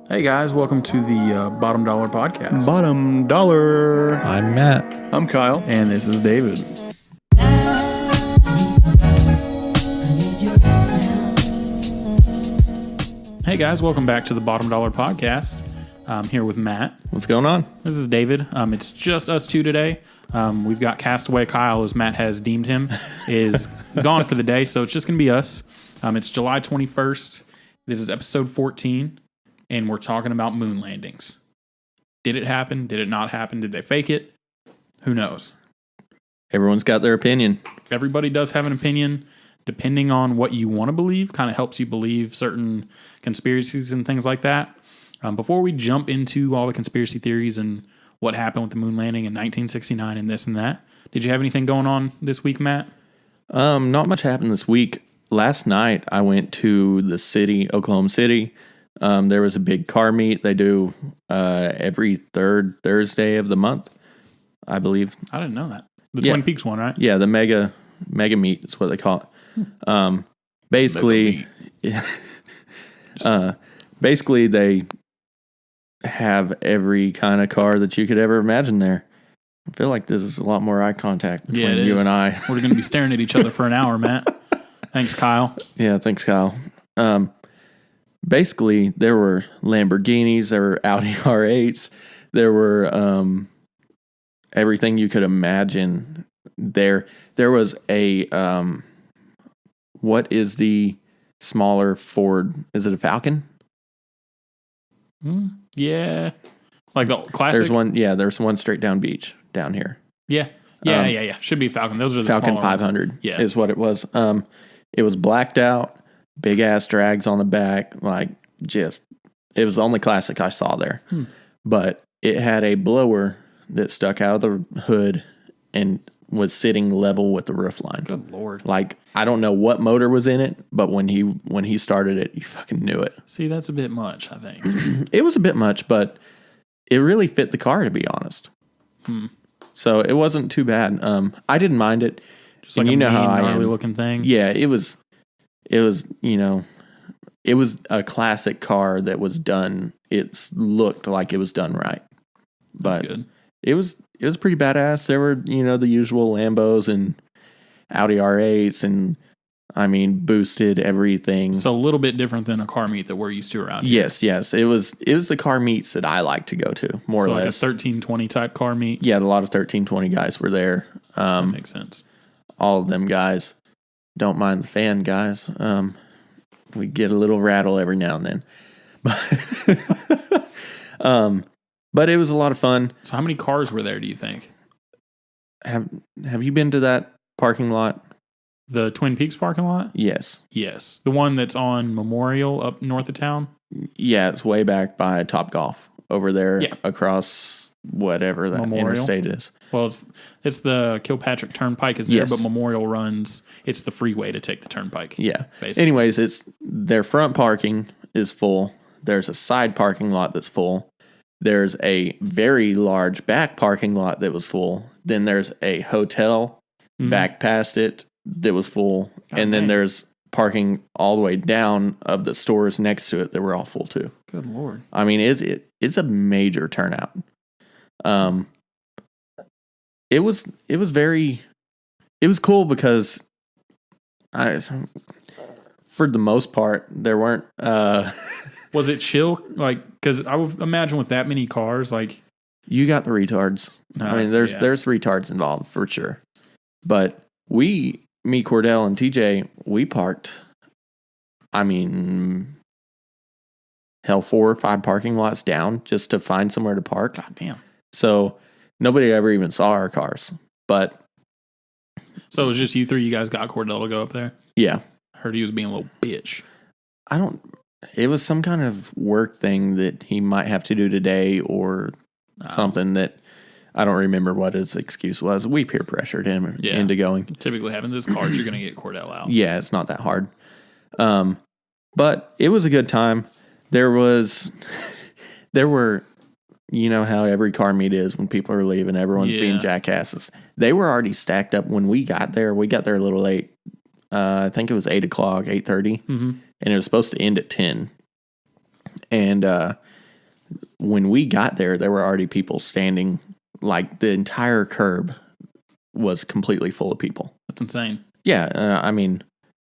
Hey guys, welcome to the Bottom Dollar Podcast. Bottom dollar. I'm Matt. I'm Kyle. And this is David. Hey guys, welcome back to the Bottom Dollar Podcast. I'm here with Matt. What's going on? This is David. It's just us two today. We've got Castaway Kyle, as Matt has deemed him, is gone for the day, so it's just going to be us. It's July 21st. This is episode 14, and we're talking about moon landings. Did it happen? Did it not happen? Did they fake it? Who knows? Everyone's got their opinion. Everybody does have an opinion. Depending on what you want to believe, kind of helps you believe certain conspiracies and things like that. Before we jump into all the conspiracy theories and what happened with the moon landing in 1969 and this and that, did you have anything going on this week, Matt? Not much happened this week. Last night, I went to the city, Oklahoma City. There was a big car meet. They do every third Thursday of the month, I believe. I didn't know that. The Twin Peaks one, right? Yeah, the mega meet is what they call it. Basically, basically they have every kind of car that you could ever imagine there. I feel like this is a lot more eye contact between you and I. We're going to be staring at each other for an hour, Matt. Thanks, Kyle. Yeah, thanks, Kyle. Basically, there were Lamborghinis, there were Audi R8s, there were everything you could imagine there. There was a, what is the smaller Ford? Is it a Falcon? Yeah. Like the classic? There's one straight down beach down here. Yeah. Should be a Falcon. Those are the Falcon smaller 500 ones. Yeah. is what it was. It was blacked out, big ass drags on the back, it was the only classic I saw there. But it had a blower that stuck out of the hood and was sitting level with the roof line. Good Lord. I don't know what motor was in it, but when he started it, you fucking knew it. See, that's a bit much, I think. It was a bit much, but it really fit the car, to be honest. So it wasn't too bad. I didn't mind it. Just like a gnarly looking thing. Yeah, it was, it was a classic car that was done. It looked like it was done right. But That's good. It was pretty badass. There were, the usual Lambos and Audi R8s and boosted everything. So a little bit different than a car meet that we're used to around here. Yes. It was the car meets that I like to go to, more or less. Like a 1320 type car meet. Yeah, a lot of 1320 guys were there. That makes sense. All of them guys. Don't mind the fan guys. We get a little rattle every now and then. But it was a lot of fun. So how many cars were there, do you think? Have you been to that parking lot? The Twin Peaks parking lot? Yes. Yes. The one that's on Memorial up north of town? Yeah, it's way back by Topgolf over there across whatever that Memorial interstate is. Well, it's the Kilpatrick Turnpike is there, Yes. but Memorial runs, it's the freeway to take the turnpike. Yeah. Basically. Anyways, their front parking is full. There's a side parking lot that's full. There's a very large back parking lot that was full. Then there's a hotel back past it that was full. And then there's parking all the way down of the stores next to it that were all full too. Good Lord. It's a major turnout. It was cool because for the most part, there weren't, Was it chill? Because I would imagine with that many cars, you got the retards. There's retards involved for sure. But me, Cordell, and TJ, we parked, 4 or 5 parking lots down just to find somewhere to park. God damn. So nobody ever even saw our cars. But So it was just you three, you guys got Cordell to go up there? yeah, Heard he was being a little bitch. it was some kind of work thing that he might have to do today or something that I don't remember what his excuse was. We peer pressured him into going. Typically happens as cars, you're going to get Cordell out. Yeah, it's not that hard. But it was a good time. There were, how every car meet is when people are leaving, everyone's being jackasses. They were already stacked up when we got there. We got there a little late. I think it was 8 o'clock, 8:30. And it was supposed to end at 10. And when we got there, there were already people standing. Like the entire curb was completely full of people. That's insane. Yeah, I mean,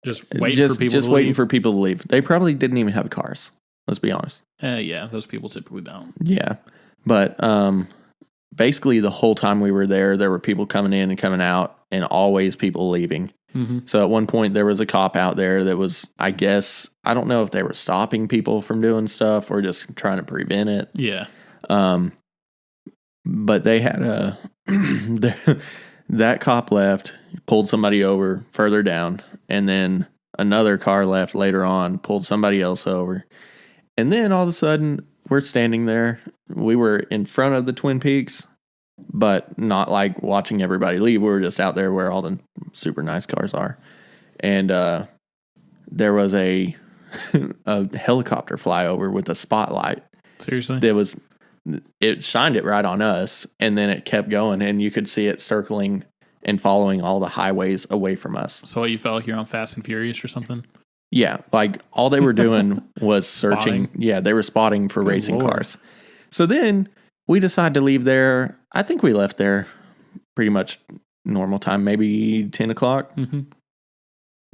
Just waiting for people just to waiting leave. for people to leave. They probably didn't even have cars. Let's be honest. Yeah, those people typically don't. Yeah, but basically the whole time we were there were people coming in and coming out, and always people leaving. Mm-hmm. So at one point there was a cop out there that was, I guess, I don't know if they were stopping people from doing stuff or just trying to prevent it. Yeah. But they had that cop left, pulled somebody over further down, and then another car left later on, pulled somebody else over. And then all of a sudden we're standing there. We were in front of the Twin Peaks, but not like watching everybody leave. We were just out there where all the super nice cars are. And there was a helicopter flyover with a spotlight. Seriously? It shined it right on us, and then it kept going, and you could see it circling and following all the highways away from us. So you felt like you're on Fast and Furious or something? Yeah, like all they were doing was searching. Spotting. Yeah, they were spotting for Good racing Lord. cars. So then we decided to leave there. I think we left there pretty much normal time, maybe 10 o'clock, Mm-hmm.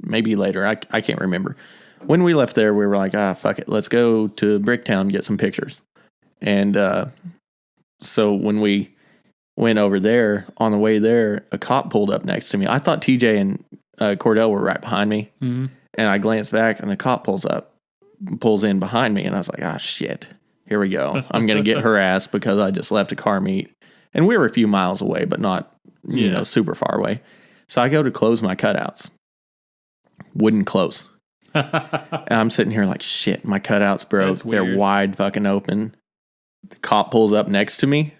maybe later. I can't remember. When we left there, we were like, fuck it. Let's go to Bricktown and get some pictures. And so when we went over there, on the way there, a cop pulled up next to me. I thought TJ and Cordell were right behind me. Mm-hmm. And I glanced back, and the cop pulls in behind me. And I was like, shit, here we go. I'm going to get harassed because I just left a car meet. And we were a few miles away, but not, you know, super far away. So I go to close my cutouts. Wouldn't close. And I'm sitting here like, shit, my cutouts broke. That's weird. They're wide fucking open. The cop pulls up next to me,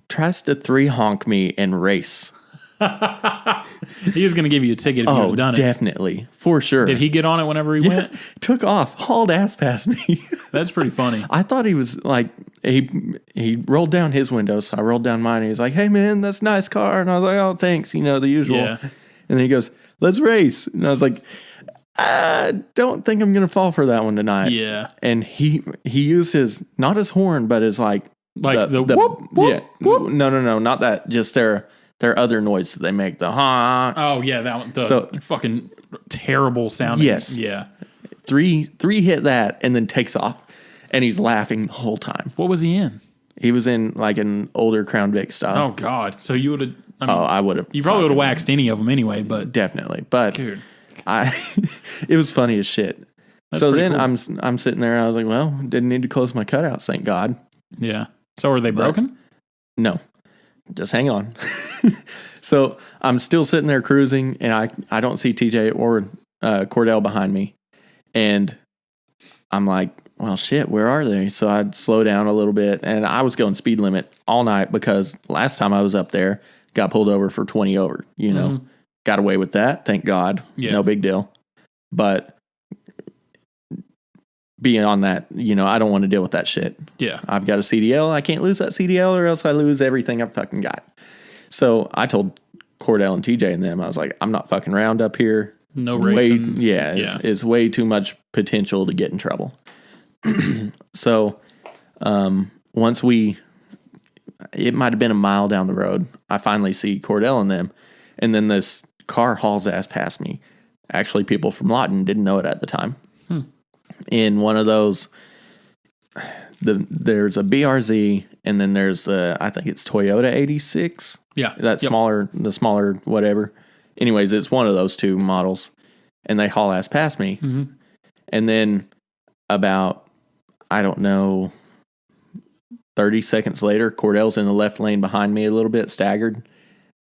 tries to 3-honk me and race. He was going to give you a ticket if you had done it. Definitely. For sure. Did he get on it whenever he went? Took off, hauled ass past me. That's pretty funny. I thought he was like, he rolled down his window, so I rolled down mine. And he was like, hey man, that's a nice car. And I was like, oh, thanks. You know, the usual. Yeah. And then he goes, let's race. And I was like, I don't think I'm going to fall for that one tonight. Yeah. And he used his, not his horn, but his like the whoop, whoop, yeah. whoop. No, not that. Just their other noise that they make, the honk. Oh, yeah. That one. The So- fucking terrible sounding. Yes. Yeah. Three hit that and then takes off. And he's laughing the whole time. What was he in? He was in like an older Crown Vic style. Oh, God. So you would have. I would have. You probably would have waxed any of them anyway, but. Definitely. But Dude. it was funny as shit. That's So pretty then cool. I'm sitting there and I was like, well, didn't need to close my cutouts, thank God. Yeah. So are they broken? No, just hang on. So I'm still sitting there cruising, and I don't see TJ or Cordell behind me. And I'm like, well, shit, where are they? So I'd slow down a little bit, and I was going speed limit all night because last time I was up there, got pulled over for 20 over, you know. Mhm. Got away with that, thank God. Yeah. No big deal. But beyond that, you know, I don't want to deal with that shit. Yeah. I've got a CDL. I can't lose that CDL or else I lose everything I've fucking got. So I told Cordell and TJ and them, I was like, I'm not fucking around up here. No racing. It's way too much potential to get in trouble. So once it might have been a mile down the road, I finally see Cordell and them. And then this car hauls ass past me. Actually, people from Lawton didn't know it at the time. In one of those, there's a BRZ, and then there's I think it's Toyota 86. Yeah. That smaller, the smaller whatever. Anyways, it's one of those two models, and they haul ass past me. Mm-hmm. And then about, I don't know, 30 seconds later, Cordell's in the left lane behind me a little bit, staggered,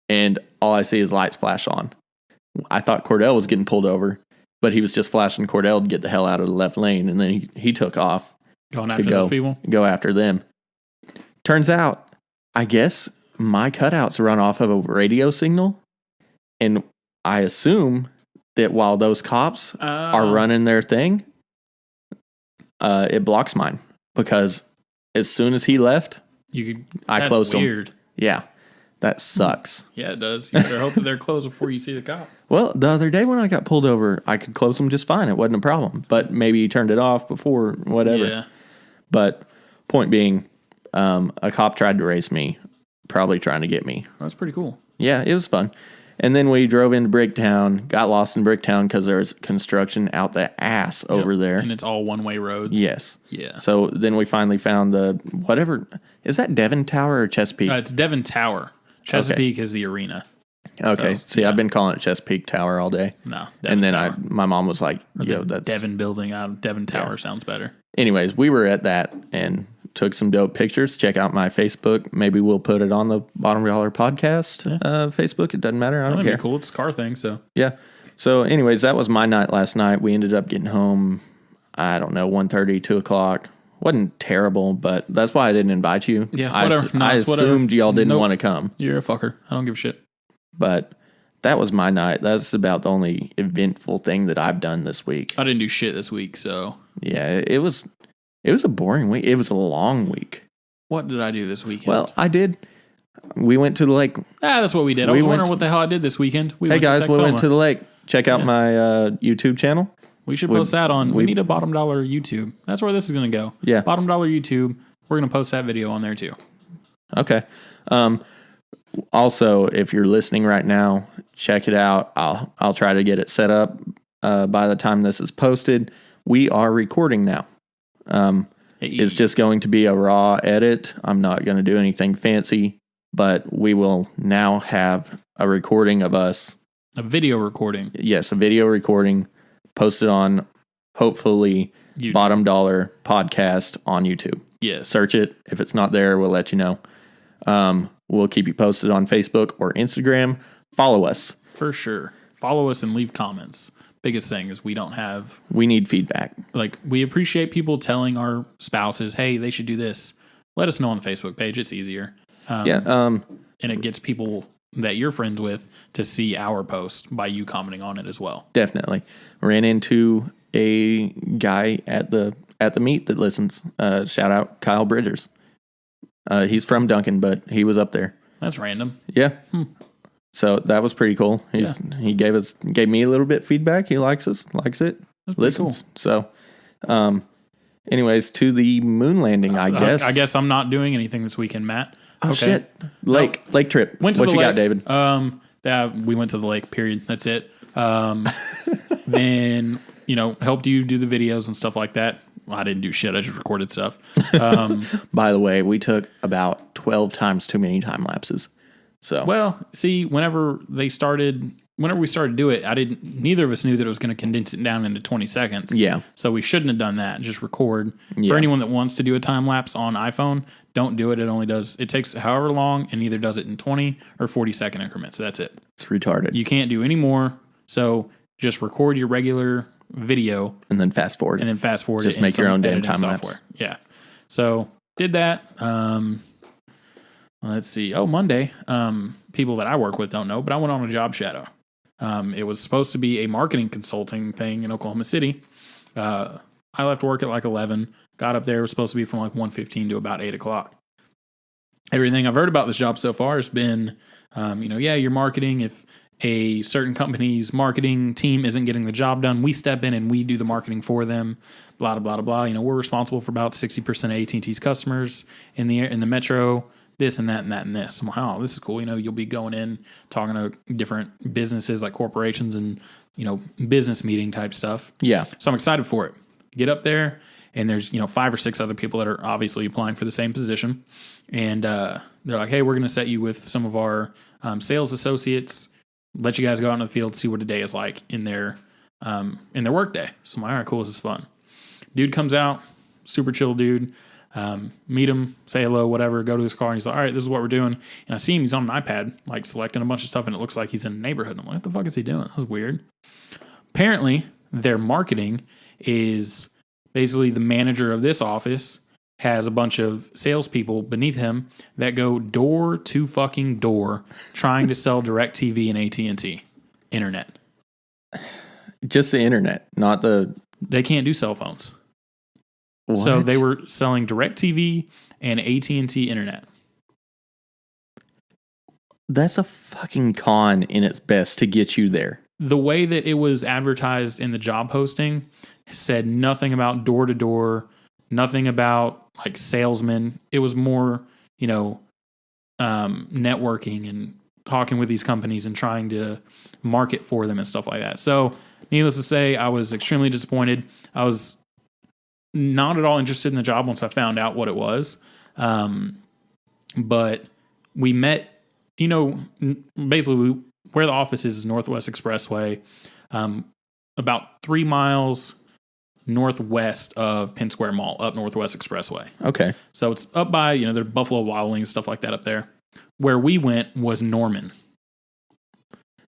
and all I see is lights flash on. I thought Cordell was getting pulled over, but he was just flashing Cordell to get the hell out of the left lane, and then he took off Going to after those people. go after them. Turns out, I guess my cutouts run off of a radio signal, and I assume that while those cops are running their thing, it blocks mine, because as soon as he left, I closed them. Weird. Yeah, that sucks. Yeah, it does. You better hope that they're closed before you see the cop. Well, the other day when I got pulled over, I could close them just fine. It wasn't a problem. But maybe he turned it off before, whatever. Yeah. But point being, a cop tried to race me, probably trying to get me. That's pretty cool. Yeah, it was fun. And then we drove into Bricktown, got lost in Bricktown because there's construction out the ass over there. And it's all one-way roads. Yes. Yeah. So then we finally found is that Devon Tower or Chesapeake? It's Devon Tower. Chesapeake is the arena. Okay. So, See, I've been calling it Chesapeake Tower all day. No. And then Tower. my mom was like, Or that's Devon building out. Devon Tower sounds better. Anyways, we were at that and took some dope pictures. Check out my Facebook. Maybe we'll put it on the Bottom Dollar Podcast Facebook. It doesn't matter. I don't That'd care. be cool. It's a car thing, so. Yeah. So anyways, that was my night last night. We ended up getting home, I don't know, 1:30, 2 o'clock. Wasn't terrible, but that's why I didn't invite you. Yeah, I whatever. No, I it's whatever. assumed y'all didn't Nope. want to come. You're a fucker. I don't give a shit. But that was my night. That's about the only eventful thing that I've done this week. I didn't do shit this week, so. Yeah, it was a boring week. It was a long week. What did I do this weekend? Well, I did. We went to the lake. that's what we did. I we was went wondering to- what the hell I did this weekend. Hey guys, we went to the lake. Check out my YouTube channel. We should post that on. We need a Bottom Dollar YouTube. That's where this is going to go. Yeah. Bottom Dollar YouTube. We're going to post that video on there too. Okay. Also, if you're listening right now, check it out. I'll try to get it set up by the time this is posted. We are recording now. It's just going to be a raw edit. I'm not going to do anything fancy, but we will now have a recording of us. A video recording. Yes, a video recording posted on, hopefully, YouTube. Bottom Dollar Podcast on YouTube. Yes. Search it. If it's not there, we'll let you know. We'll keep you posted on Facebook or Instagram. Follow us. For sure. Follow us and leave comments. Biggest thing is we need feedback. we appreciate people telling our spouses, hey, they should do this. Let us know on the Facebook page. It's easier. And it gets people that you're friends with to see our post by you commenting on it as well. Definitely. Ran into a guy at the meet that listens. Shout out Kyle Bridgers. He's from Duncan, but he was up there. That's random. Yeah. So that was pretty cool. He gave me a little bit feedback. He likes it, That's listens. So, anyways, to the moon landing, I guess. I guess I'm not doing anything this weekend, Matt. Oh shit! Lake trip. Went to what the you lake. got, David? We went to the lake. Period. That's it. Then helped you do the videos and stuff like that. Well, I didn't do shit. I just recorded stuff. By the way, we took about 12 times too many time lapses. So Well, see, whenever we started to do it, neither of us knew that it was going to condense it down into 20 seconds. Yeah. So we shouldn't have done that. Just record. Yeah. For anyone that wants to do a time lapse on iPhone, don't do it. It takes however long and either does it in 20 or 40 second increments. So that's it. it's retarded. You can't do any more. So just record your regular video and then fast forward. and then fast forward. Just it in make your some own damn editing time lapse. Yeah. So did that. Let's see. Oh, Monday. People that I work with don't know, but I went on a job shadow. It was supposed to be a marketing consulting thing in Oklahoma City. I left work at like 11. Got up there. It was supposed to be from like 1:15 to about 8 o'clock. Everything I've heard about this job so far has been, you're marketing. If a certain company's marketing team isn't getting the job done, we step in and we do the marketing for them. Blah, blah, blah, blah. We're responsible for about 60% of AT&T's customers in the metro. This and that and that and this. I'm like, oh, this is cool. You'll be going in, talking to different businesses like corporations and, business meeting type stuff. Yeah. So I'm excited for it. Get up there, and there's, 5 or 6 other people that are obviously applying for the same position. And they're like, hey, we're going to set you with some of our sales associates, let you guys go out in the field, see what a day is like in their work day. So I'm like, all right, cool. This is fun. Dude comes out, super chill dude. Meet him, say hello, whatever, go to his car, and he's like, all right, this is what we're doing. And I see him, he's on an iPad, like selecting a bunch of stuff, and it looks like he's in a neighborhood. And I'm like, what the fuck is he doing? That was weird. Apparently, their marketing is basically the manager of this office has a bunch of salespeople beneath him that go door to fucking door trying to sell DirecTV and AT&T internet. Just the internet, not the... They can't do cell phones. What? So they were selling DirecTV and AT&T internet. That's a fucking con in its best to get you there. The way that it was advertised in the job posting said nothing about door-to-door Nothing about like salesmen. It was more, networking and talking with these companies and trying to market for them and stuff like that. So, needless to say, I was extremely disappointed. I was not at all interested in the job once I found out what it was. But we met, basically where the office is Northwest Expressway, about 3 miles northwest of Penn Square Mall, up Northwest Expressway. Okay. So it's up by, there's Buffalo Wild Wings, stuff like that up there. Where we went was Norman.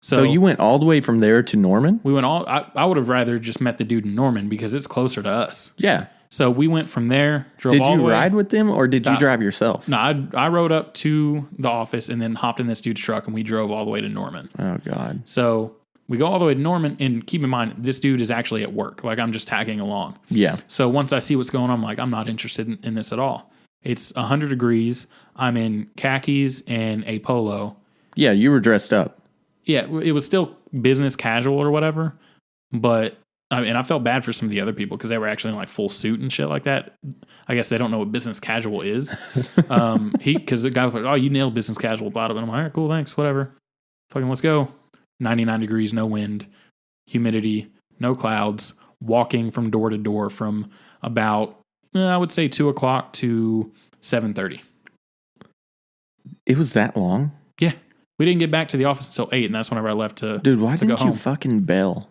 So you went all the way from there to Norman? We went I would have rather just met the dude in Norman because it's closer to us. Yeah. So we went from there, drove Did all the you way. ride with them or did you drive yourself? No, I rode up to the office and then hopped in this dude's truck and we drove all the way to Norman. Oh, God. So we go all the way to Norman, and keep in mind, this dude is actually at work. Like, I'm just tagging along. Yeah. So once I see what's going on, I'm like, I'm not interested in this at all. It's 100 degrees. I'm in khakis and a polo. Yeah, you were dressed up. Yeah, it was still business casual or whatever. But, and I felt bad for some of the other people because they were actually in like full suit and shit like that. I guess they don't know what business casual is. Because the guy was like, oh, you nailed business casual, bottom. And I'm like, all right, cool, thanks, whatever. Fucking let's go. 99 degrees, no wind, humidity, no clouds, walking from door to door from about, I would say 2 o'clock to 7:30. It was that long? Yeah. We didn't get back to the office until 8, and that's whenever I left to Dude, why to go didn't you home. fucking bail?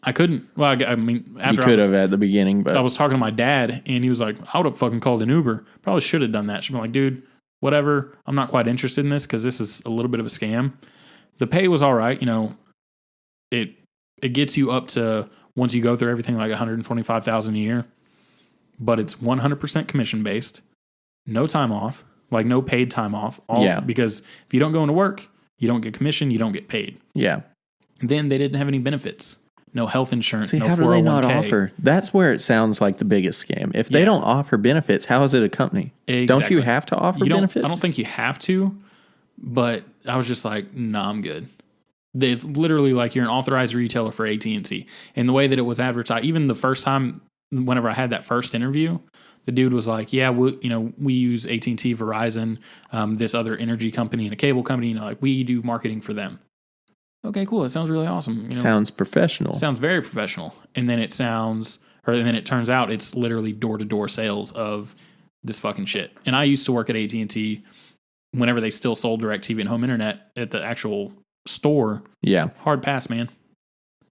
I couldn't. Well, I mean, after You could have at the beginning, but I was talking to my dad, and he was like, I would have fucking called an Uber. Probably should have done that. She'd been like, dude, whatever. I'm not quite interested in this because this is a little bit of a scam. The pay was all right. It gets you up to, once you go through everything, like $125,000 a year, but it's 100% commission based, no time off, like no paid time off. Because if you don't go into work, you don't get commission, you don't get paid. Yeah. Then they didn't have any benefits, no health insurance. See, no how 401k. do they not offer? That's where it sounds like the biggest scam. If they don't offer benefits, how is it a company? Exactly. Don't you have to offer benefits? I don't think you have to, but I was just like, nah, I'm good. It's literally like you're an authorized retailer for AT&T. And the way that it was advertised, even the first time, whenever I had that first interview, the dude was like, yeah, we use AT&T, Verizon, this other energy company and a cable company, like we do marketing for them. Okay, cool. It sounds really awesome. Sounds professional. Sounds very professional. And then it turns out it's literally door-to-door sales of this fucking shit. And I used to work at AT&T whenever they still sold DirecTV and home internet at the actual store. Yeah. Hard pass, man.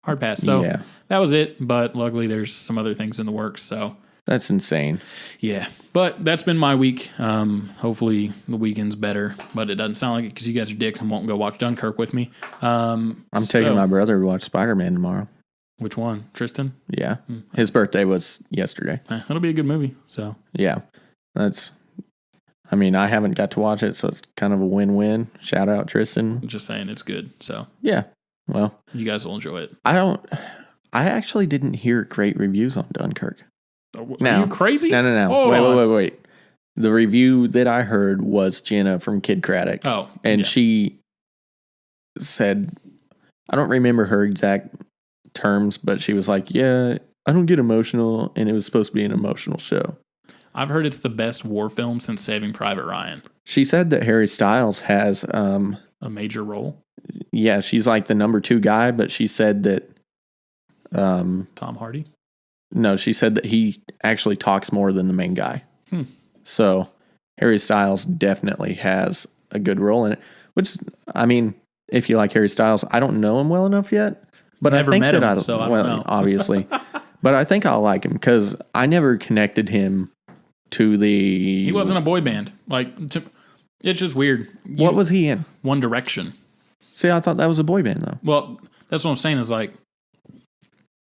Hard pass. So that was it. But luckily there's some other things in the works. So that's insane. Yeah. But that's been my week. Hopefully the weekend's better. But it doesn't sound like it because you guys are dicks and won't go watch Dunkirk with me. I'm taking my brother to watch Spider-Man tomorrow. Which one? Tristan? Yeah. His birthday was yesterday. It'll be a good movie. So yeah. I haven't got to watch it, so it's kind of a win-win. Shout out Tristan. Just saying it's good. So yeah. Well, you guys will enjoy it. I actually didn't hear great reviews on Dunkirk. Are you crazy? No. Oh, Wait. The review that I heard was Jenna from Kid Craddock. Oh. And she said, I don't remember her exact terms, but she was like, yeah, I don't get emotional, and it was supposed to be an emotional show. I've heard it's the best war film since Saving Private Ryan. She said that Harry Styles has a major role. Yeah, she's like the number 2 guy, but she said that Tom Hardy? No, she said that he actually talks more than the main guy. So Harry Styles definitely has a good role in it, which, if you like Harry Styles, I don't know him well enough yet, but Never I think met that him, so I don't know. Obviously, but I think I'll like him because I never connected him to the... He wasn't a boy band. It's just weird. What was he in? One Direction. See, I thought that was a boy band, though. Well, that's what I'm saying is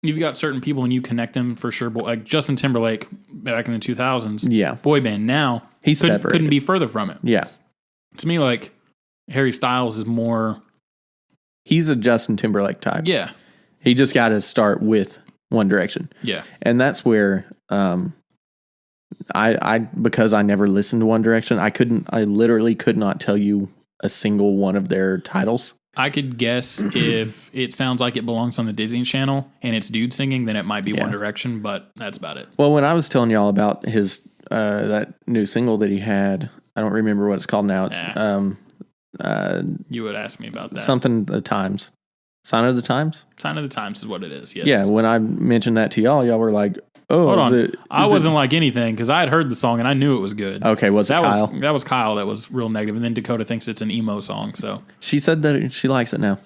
you've got certain people and you connect them for sure. Like Justin Timberlake back in the 2000s. Yeah. Boy band. Now, he's separated. Couldn't be further from it. Yeah. To me, Harry Styles is more... He's a Justin Timberlake type. Yeah. He just got to start with One Direction. Yeah. And that's where... because I never listened to One Direction, I literally could not tell you a single one of their titles. I could guess if it sounds like it belongs on the Disney Channel and it's dude singing, then it might be One Direction, but that's about it. Well, when I was telling y'all about his that new single that he had, I don't remember what it's called now. It's You would ask me about that. something the Times. Sign of the Times? Sign of the Times is what it is, yes. Yeah, when I mentioned that to y'all were like, oh, Hold on. is I it- wasn't like anything because I had heard the song and I knew it was good. Okay, was it Kyle? That was Kyle that was real negative, and then Dakota thinks it's an emo song. So She said that she likes it now.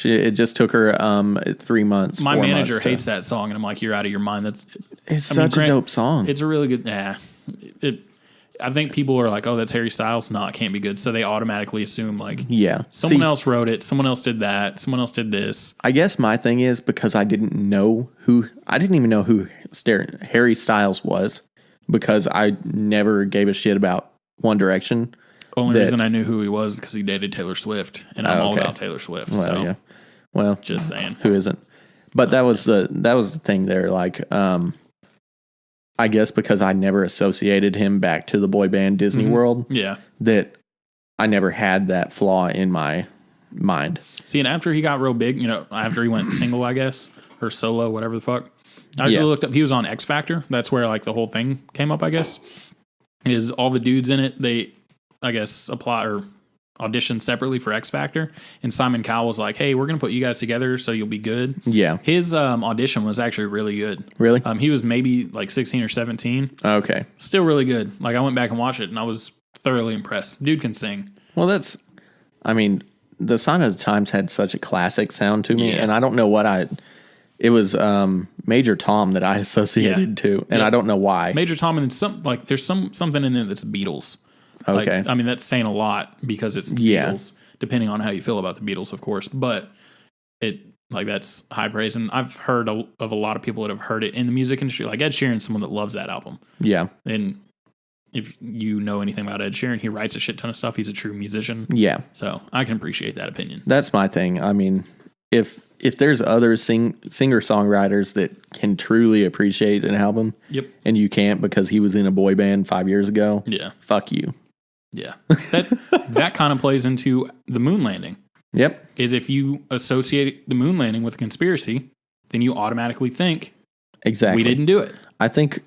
It just took her 3 months. my 4 manager months hates that song, and I'm like, you're out of your mind. It's such a dope song. It's a really good. I think people are like, oh, that's Harry Styles. No, it can't be good. So they automatically assume like, Yeah. someone else wrote it. Someone else did that. Someone else did this. I guess my thing is because I didn't even know who Harry Styles was because I never gave a shit about One Direction. Only reason I knew who he was because he dated Taylor Swift, and I'm all okay. about Taylor Swift. Well, so yeah. Well, just saying. who isn't? But that was the thing there. Like, I guess because I never associated him back to the boy band Disney World, Yeah. that I never had that flaw in my mind. See, and after he got real big, after he went single, I guess, or solo, whatever the fuck, I actually looked up, he was on X Factor. That's where, like, the whole thing came up, I guess. Is all the dudes in it, they, I guess, apply or audition separately for X Factor. And Simon Cowell was like, hey, we're going to put you guys together so you'll be good. Yeah. His audition was actually really good. Really? He was maybe, like, 16 or 17. Okay. Still really good. Like, I went back and watched it, and I was thoroughly impressed. Dude can sing. Well, the Sign of the Times had such a classic sound to me, Yeah. and I don't know what it was Major Tom that I associated to, and I don't know why. Major Tom, and there's something in there that's Beatles. Okay. Like, that's saying a lot because it's the Beatles, depending on how you feel about the Beatles, of course. But that's high praise. And I've heard of a lot of people that have heard it in the music industry. Like Ed Sheeran's someone that loves that album. Yeah. And if you know anything about Ed Sheeran, he writes a shit ton of stuff. He's a true musician. Yeah. So I can appreciate that opinion. That's my thing. I mean, if there's other singer-songwriters that can truly appreciate an album, Yep. and you can't because he was in a boy band 5 years ago, Yeah. fuck you. Yeah. That kind of plays into the moon landing. Yep. Is if you associate the moon landing with a conspiracy, then you automatically think Exactly. we didn't do it. I think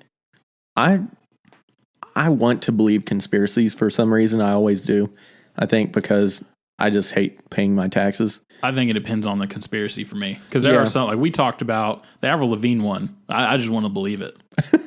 I want to believe conspiracies for some reason. I always do. I think because I just hate paying my taxes. I think it depends on the conspiracy for me. Because there are some, like we talked about the Avril Lavigne one. I just want to believe it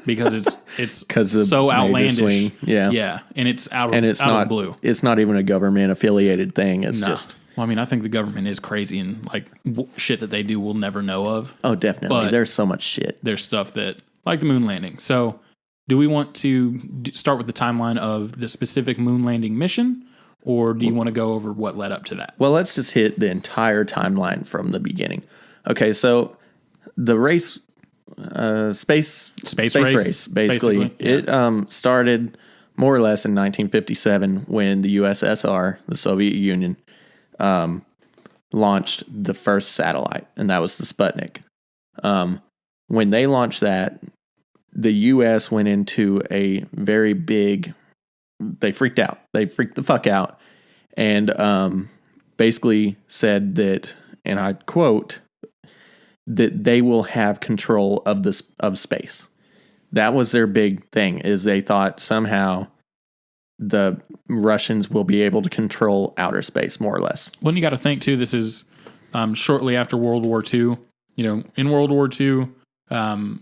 because it's 'Cause of so Major outlandish. Swing. Yeah. Yeah. And it's out And it's of not the blue. It's not even a government affiliated thing. It's No. just Well, I think the government is crazy and like shit that they do we'll never know of. definitely. But There's so much shit. There's stuff that, like the moon landing. So do we want to start with the timeline of the specific moon landing mission? Or do you want to go over what led up to that? Well, let's just hit the entire timeline from the beginning. Okay, so the race, space race, basically. yeah. It started more or less in 1957 when the USSR, the Soviet Union, launched the first satellite, and that was the Sputnik. When they launched that, the U.S. went into a very big. They freaked out. They freaked the fuck out, and basically said that, and I quote, that they will have control of space. That was their big thing. Is they thought somehow the Russians will be able to control outer space, more or less. Well, you got to think too. This is shortly after World War II. In World War II,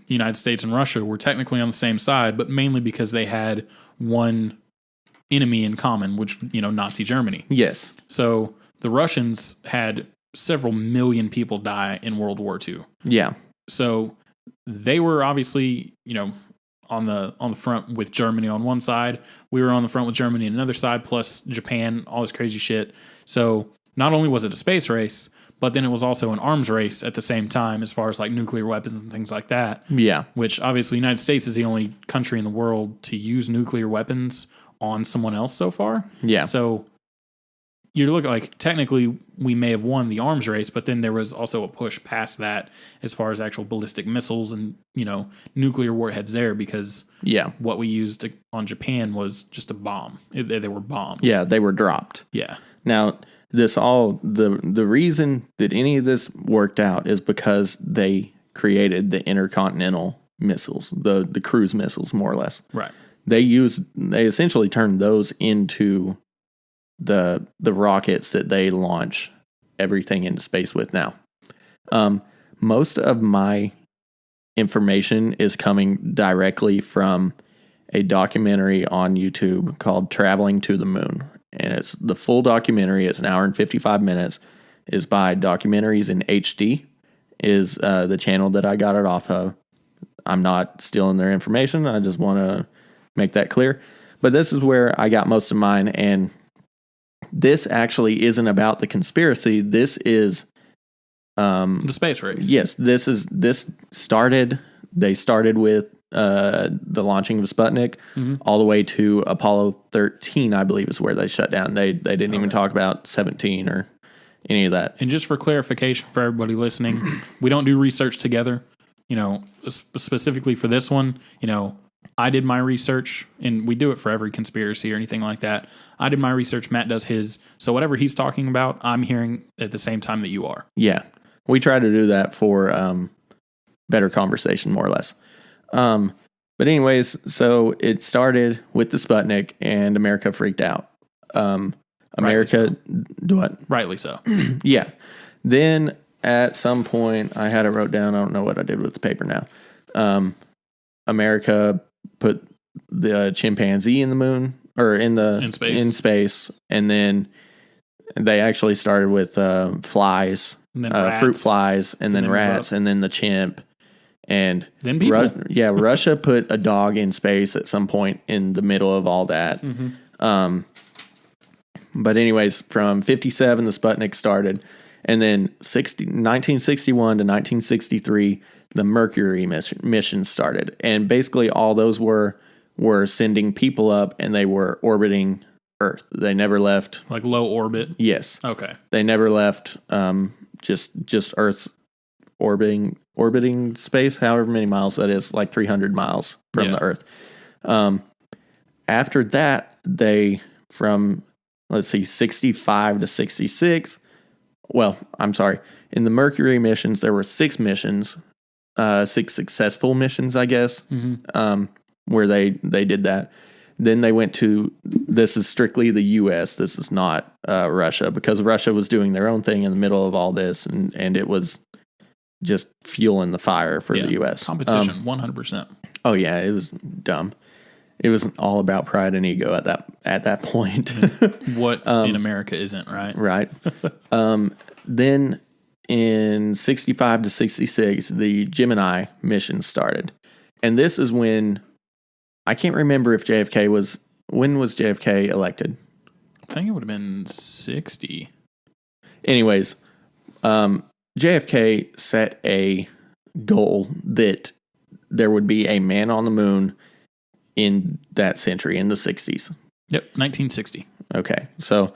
United States and Russia were technically on the same side, but mainly because they had one enemy in common, which Nazi Germany. Yes. So the Russians had several million people die in World War II. Yeah. So they were obviously, on the front with Germany on one side. We were on the front with Germany on another side, plus Japan, all this crazy shit. So not only was it a space race, but then it was also an arms race at the same time as far as like nuclear weapons and things like that. Yeah. Which obviously the United States is the only country in the world to use nuclear weapons on someone else so far. Yeah. So you're looking like technically we may have won the arms race, but then there was also a push past that as far as actual ballistic missiles and, nuclear warheads there because what we used on Japan was just a bomb. They were bombs. Yeah, they were dropped. Yeah. Now, the reason that any of this worked out is because they created the intercontinental missiles, the cruise missiles, more or less. Right. They essentially turned those into the rockets that they launch everything into space with now. Most of my information is coming directly from a documentary on YouTube called Traveling to the Moon. And it's the full documentary. It's an hour and 55 minutes. Is by Documentaries in HD. Is the channel that I got it off of. I'm not stealing their information. I just want to make that clear. But this is where I got most of mine. And this actually isn't about the conspiracy. This is the space race. Yes, they started with the launching of Sputnik all the way to Apollo 13, I believe, is where they shut down. They didn't even talk about 17 or any of that. And just for clarification for everybody listening, we don't do research together. You know, specifically for this one, you know, I did my research, and we do it for every conspiracy or anything like that. I did my research, Matt does his. So whatever he's talking about, I'm hearing at the same time that you are. Yeah. We try to do that for better conversation, more or less. But anyways, so it started with the Sputnik, and America freaked out. America, what? Rightly so. Yeah. Then at some point, I had it wrote down. I don't know what I did with the paper now. America put the chimpanzee in the moon, or in space, and then they actually started with flies. And then fruit flies, and then rats, and then the chimp, and then people. Russia put a dog in space at some point in the middle of all that. But anyways, from 57, the Sputnik started, and then 1961 to 1963, the Mercury mission started, and basically all those were sending people up, and they were orbiting Earth. They never left, like low orbit. Yes. Okay. They never left. Just Earth's orbiting space, however many miles that is, like 300 miles from the Earth. After that, they, from, 65 to 66, well, I'm sorry, in the Mercury missions, there were 6 missions, 6 successful missions, I guess, where they did that. Then they went to, this is strictly the U.S., this is not Russia, because Russia was doing their own thing in the middle of all this, and it was just fueling the fire for the U.S. Competition, 100%. Oh, yeah, it was dumb. It was all about pride and ego at that point. What in America isn't, right? Right. Then in 65 to 66, the Gemini mission started. And this is when, I can't remember if when was JFK elected? I think it would have been 60. Anyways, JFK set a goal that there would be a man on the moon in that century, in the 60s. Yep, 1960. Okay, so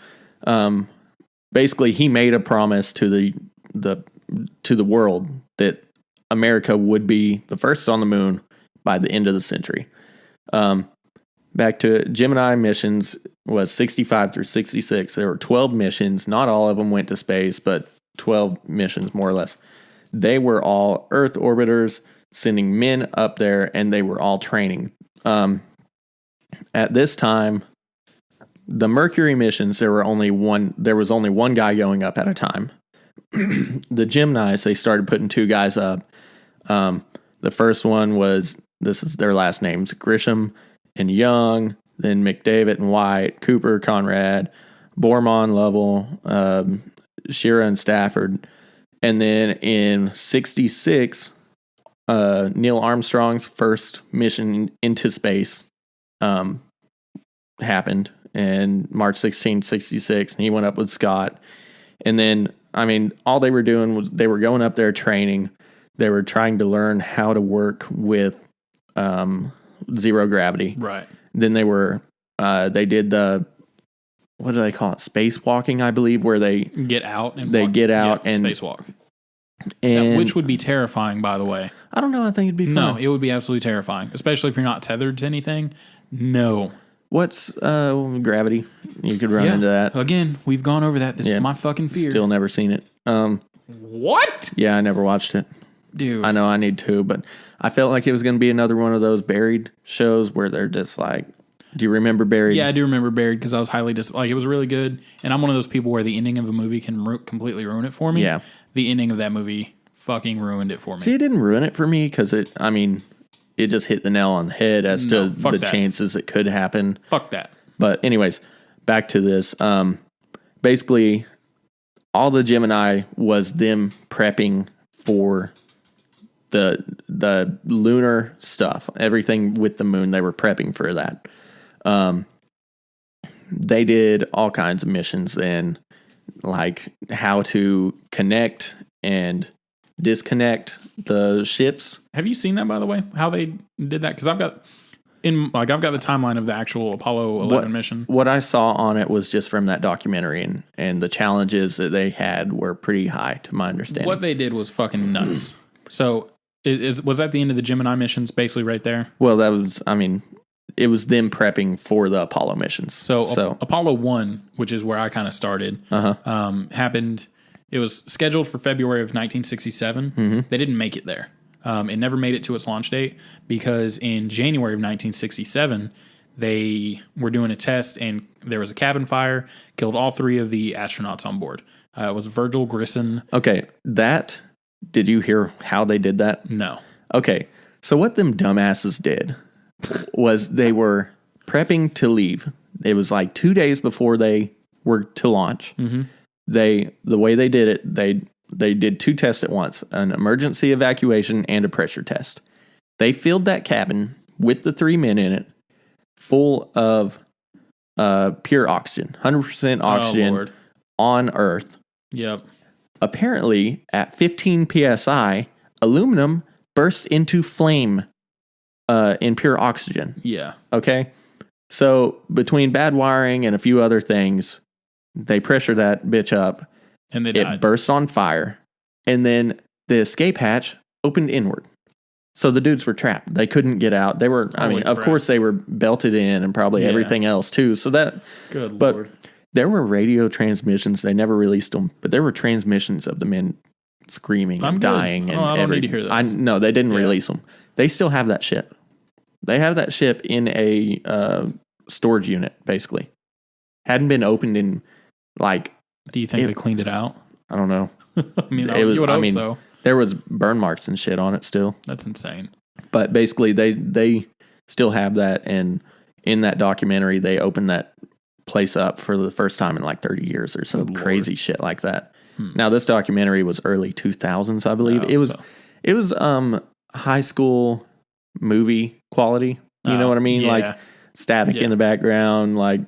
basically he made a promise to the world that America would be the first on the moon by the end of the century. Back to Gemini missions was 65 through 66. There were 12 missions. Not all of them went to space, but 12 missions, more or less. They were all Earth orbiters sending men up there, and they were all training. At this time, the Mercury missions, there was only one guy going up at a time. The Geminis, they started putting 2 guys up. The first one was, this is their last names, Grisham and Young, then McDavid and White, Cooper, Conrad, Borman, Lovell, Shearer and Stafford. And then in 66, Neil Armstrong's first mission into space happened in March 16, 66, and he went up with Scott. And then, I mean, all they were doing was they were going up there training. They were trying to learn how to work with zero gravity. Right. Then they did the, what do they call it? Spacewalking, I believe, where they get out and spacewalk. And which would be terrifying, by the way. I don't know. I think it'd be fun. No, it would be absolutely terrifying, especially if you're not tethered to anything. No. What's Gravity? You could run into that. Again, we've gone over that. This is my fucking fear. Still never seen it. What? Yeah, I never watched it. Dude. I know I need to, but I felt like it was going to be another one of those Buried shows where they're just like, do you remember Buried? Yeah, I do remember Buried because I was highly like it was really good, and I'm one of those people where the ending of a movie can completely ruin it for me. Yeah. The ending of that movie fucking ruined it for me. See, it didn't ruin it for me because it just hit the nail on the head as to the chances it could happen. Fuck that. But anyways, back to this. Basically, all the Gemini was them prepping for the lunar stuff. Everything with the moon, they were prepping for that. They did all kinds of missions then, like how to connect and disconnect the ships. Have you seen that, by the way? How they did that? Because I've got the timeline of the actual Apollo 11 mission. What I saw on it was just from that documentary, and the challenges that they had were pretty high, to my understanding. What they did was fucking nuts. So, was that the end of the Gemini missions, basically right there? Well, that was, it was them prepping for the Apollo missions. So Apollo 1, which is where I kind of started, happened. It was scheduled for February of 1967. Mm-hmm. They didn't make it there. It never made it to its launch date because in January of 1967, they were doing a test and there was a cabin fire, killed all 3 of the astronauts on board. It was Virgil Grissom. Okay, did you hear how they did that? No. Okay, so what them dumbasses did was they were prepping to leave. It was like 2 days before they were to launch. Mm-hmm. The way they did it, they did 2 tests at once, an emergency evacuation and a pressure test. They filled that cabin with the 3 men in it full of pure oxygen, 100% oxygen on Earth. Yep. Apparently, at 15 psi, aluminum burst into flame in pure oxygen. Yeah. Okay? So, between bad wiring and a few other things, they pressure that bitch up. And they died. It burst on fire. And then the escape hatch opened inward. So the dudes were trapped. They couldn't get out. They were, of course, they were belted in and probably everything else too. So that, good but Lord. There were radio transmissions. They never released them, but there were transmissions of the men screaming and dying. I don't need to hear this. No, they didn't release them. They still have that ship. They have that ship in a storage unit, basically. Hadn't been opened in like. Do you think they cleaned it out? I don't know. You would hope so. There was burn marks and shit on it still. That's insane. But basically, they still have that, and in that documentary, they opened that place up for the first time in like 30 years or some crazy shit like that. Now, this documentary was early 2000s, I believe. It was high school movie quality. You know what I mean? Yeah. Like static in the background, like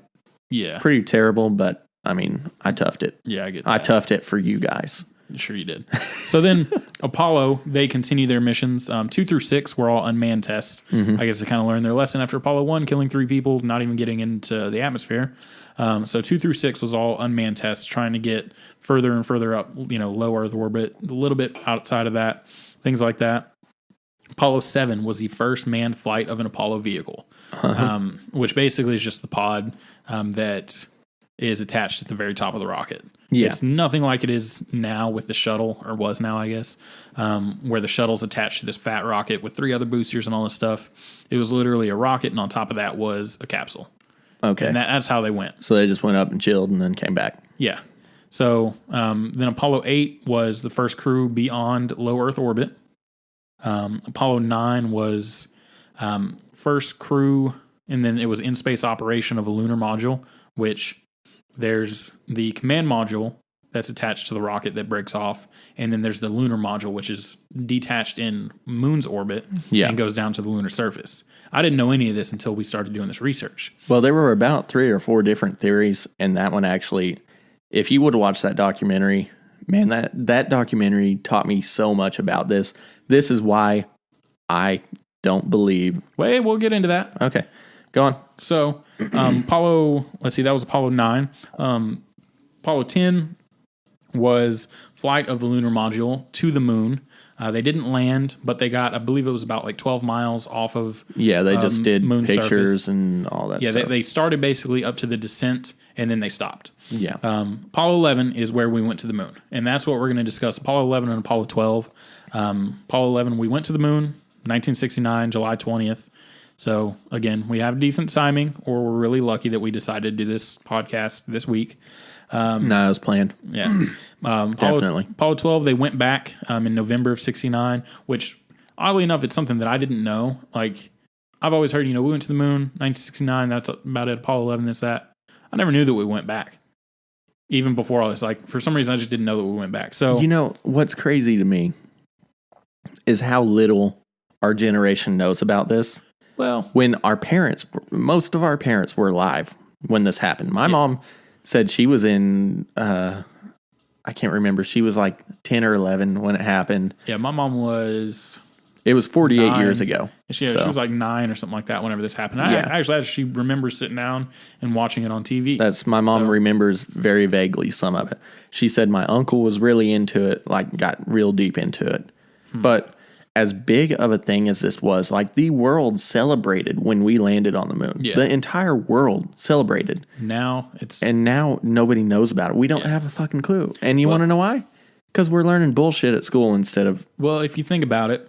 pretty terrible. But I mean, I toughed it. Yeah, I get that. I toughed it for you guys. Sure you did. So then Apollo, they continue their missions. 2 through 6 were all unmanned tests. I guess they kind of learned their lesson after Apollo 1, killing 3 people, not even getting into the atmosphere. So 2 through 6 was all unmanned tests, trying to get further and further up, low Earth orbit, a little bit outside of that, things like that. Apollo 7 was the first manned flight of an Apollo vehicle, which basically is just the pod that is attached at the very top of the rocket. Yeah. It's nothing like it is now with the shuttle, or was now, I guess, where the shuttle's attached to this fat rocket with 3 other boosters and all this stuff. It was literally a rocket, and on top of that was a capsule. Okay. And that's how they went. So they just went up and chilled and then came back. Yeah. So then Apollo 8 was the first crew beyond low Earth orbit. Apollo 9 was first crew, and then it was in-space operation of a lunar module, which there's the command module that's attached to the rocket that breaks off, and then there's the lunar module, which is detached in Moon's orbit and goes down to the lunar surface. I didn't know any of this until we started doing this research. Well, there were about 3 or 4 different theories, and that one actually, if you would have watched that documentary, man, that documentary taught me so much about this. This is why I don't believe. Wait, we'll get into that. Okay, go on. So, Apollo, let's see, that was Apollo 9. Apollo 10 was flight of the lunar module to the moon. They didn't land, but they got, I believe it was about like 12 miles off of Yeah, they just did moon pictures surface. and all that Yeah, stuff. they started basically up to the descent, and then they stopped. Yeah. Apollo 11 is where we went to the moon, and that's what we're going to discuss. Apollo 11 and Apollo 12. Apollo 11, we went to the moon, 1969, July 20th. So again, we have decent timing, or we're really lucky that we decided to do this podcast this week. No, it was planned. Yeah. Definitely. Apollo 12, they went back in November of 69, which oddly enough, it's something that I didn't know. Like, I've always heard, we went to the moon, 1969, that's about it, Apollo 11, this, that. I never knew that we went back. Even before all this, like, for some reason, I just didn't know that we went back. So, What's crazy to me is how little our generation knows about this. well, When most of our parents were alive when this happened. My mom said she was in, I can't remember. She was like 10 or 11 when it happened. yeah, my mom was... It was 48 9. years ago. She was like 9 or something like that whenever this happened. I actually she remembers sitting down and watching it on TV. My mom remembers very vaguely some of it. She said my uncle was really into it, like got real deep into it. But as big of a thing as this was, like the world celebrated when we landed on the moon. Yeah. The entire world celebrated. Now Now nobody knows about it. We don't have a fucking clue. And you want to know why? Because we're learning bullshit at school instead of... Well, if you think about it,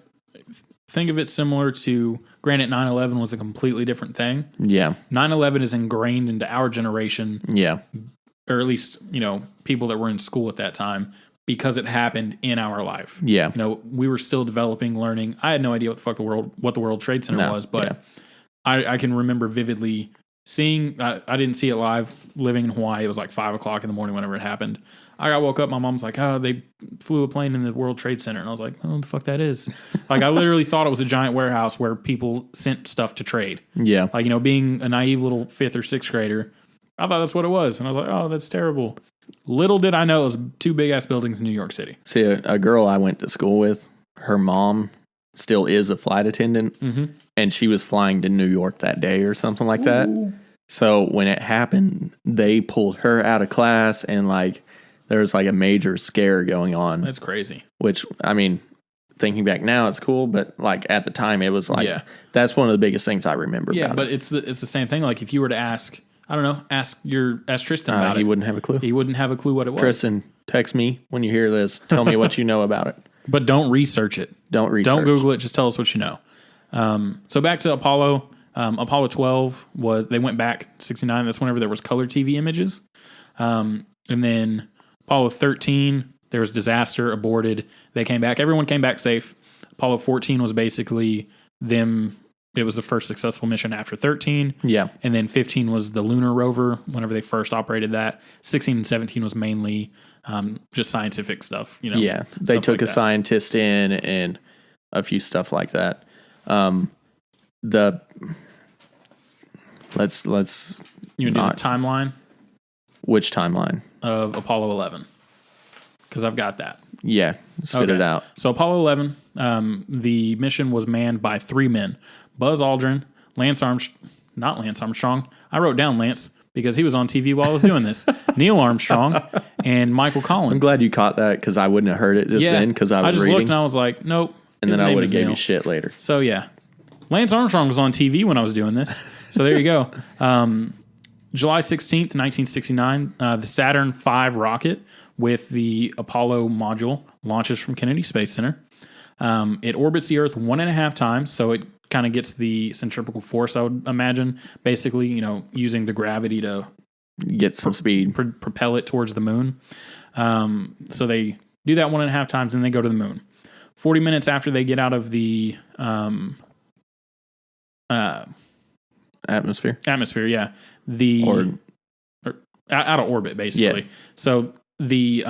think of it similar to, granted, 9/11 was a completely different thing. Yeah. 9/11 is ingrained into our generation, Yeah. or at least, people that were in school at that time, because it happened in our life. Yeah. We were still developing, learning. I had no idea what the World Trade Center was, but I can remember vividly seeing, I didn't see it live, living in Hawaii. It was like 5 o'clock in the morning whenever it happened. I woke up, my mom's like, oh, they flew a plane in the World Trade Center. And I was like, oh, what the fuck that is? Like, I literally thought it was a giant warehouse where people sent stuff to trade. Yeah. Like, being a naive little 5th or 6th grader, I thought that's what it was. And I was like, oh, that's terrible. Little did I know it was 2 big-ass buildings in New York City. See, a girl I went to school with, her mom still is a flight attendant, and she was flying to New York that day or something like that. So when it happened, they pulled her out of class, and like there was like a major scare going on. That's crazy. Which, I mean, thinking back now, it's cool, but like at the time, it was like that's one of the biggest things I remember. Yeah, about but it. it's the same thing. Like if you were to ask, I don't know, ask Tristan about he it. wouldn't have a clue. He wouldn't have a clue what it was. Tristan, text me when you hear this. Tell me what you know about it. But don't research it. Don't research. Don't Google it. Just tell us what you know. So back to Apollo. Apollo 12 they went back 69. That's whenever there was color TV images. And then Apollo 13, there was disaster, aborted. They came back. Everyone came back safe. Apollo 14 was basically them. It was the first successful mission after 13. Yeah. And then 15 was the lunar rover whenever they first operated that. 16 and 17 was mainly just scientific stuff. Yeah. They stuff took like a that. scientist in and a few stuff like that. Let's You can do the timeline which timeline? of Apollo 11 because I've got that. Yeah. Spit it out. So Apollo 11, the mission was manned by 3 men: Buzz Aldrin, not Lance Armstrong. I wrote down Lance because he was on TV while I was doing this. Neil Armstrong and Michael Collins. I'm glad you caught that because I wouldn't have heard it just then because I was just reading. looked and I was like, nope. And his then I name would is have gave Neil. you shit later. So yeah, Lance Armstrong was on TV when I was doing this. So there you go. July 16th, 1969, the Saturn V rocket with the Apollo module launches from Kennedy Space Center. It orbits the Earth 1.5 times, so it kind of gets the centripetal force, I would imagine, basically, using the gravity to Get some speed. propel it towards the moon. So they do that 1.5 times, and they go to the moon. 40 minutes after they get out of the Atmosphere. atmosphere, yeah, or out of orbit, basically. Yeah. So they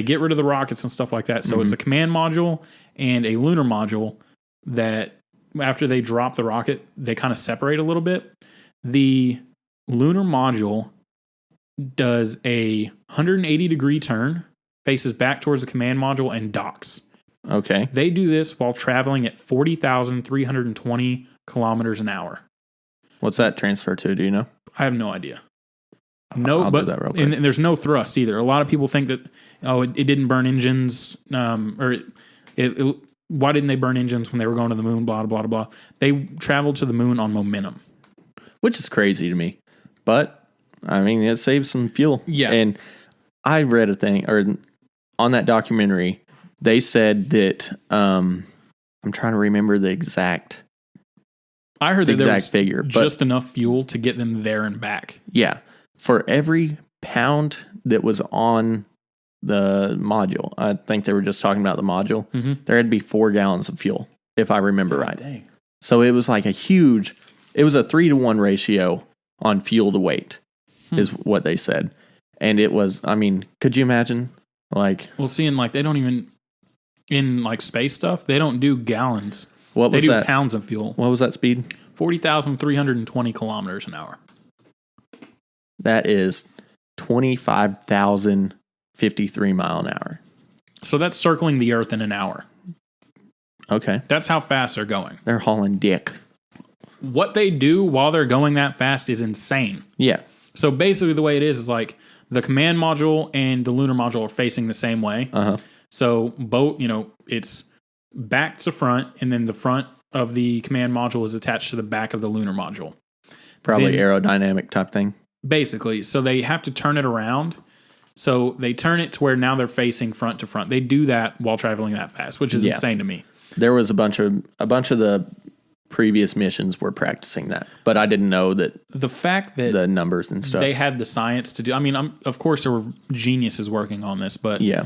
get rid of the rockets and stuff like that. So it's a command module and a lunar module that after they drop the rocket, they kind of separate a little bit. The lunar module does a 180-degree turn, faces back towards the command module, and docks. Okay. They do this while traveling at 40,320 kilometers an hour. What's that transfer to? Do you know? I have no idea. No, I'll but do that real quick. and there's no thrust either. A lot of people think that it didn't burn engines, or why didn't they burn engines when they were going to the moon? Blah blah blah blah. They traveled to the moon on momentum. Which is crazy to me. But, I mean, it saves some fuel. Yeah. And I read a thing, or on that documentary, they said that, I'm trying to remember the exact I heard that there was figure. But just enough fuel to get them there and back. yeah, for every pound that was on the module, I think they were just talking about the module, there had to be 4 gallons of fuel, if I remember right. Dang. So it was like it was a 3-to-1 ratio on fuel to weight, is what they said. And it was, I mean, could you imagine? Like, Well, seeing like they don't even, in like space stuff, they don't do gallons. what They was do that? pounds of fuel. What was that speed? 40,320 kilometers an hour. That is 25,053 mile an hour. So that's circling the Earth in an hour. Okay. That's how fast they're going. They're hauling dick. What they do while they're going that fast is insane. Yeah. So basically, the way it is like the command module and the lunar module are facing the same way. Uh-huh. So both, it's back to front, and then the front of the command module is attached to the back of the lunar module. Probably Then- aerodynamic type thing. Basically, so they have to turn it around. So they turn it to where now they're facing front to front. They do that while traveling that fast, which is Yeah. insane to me. There was a bunch of the previous missions were practicing that, but I didn't know that The fact that the numbers and stuff. they had the science to do. I mean, of course, there were geniuses working on this, but yeah.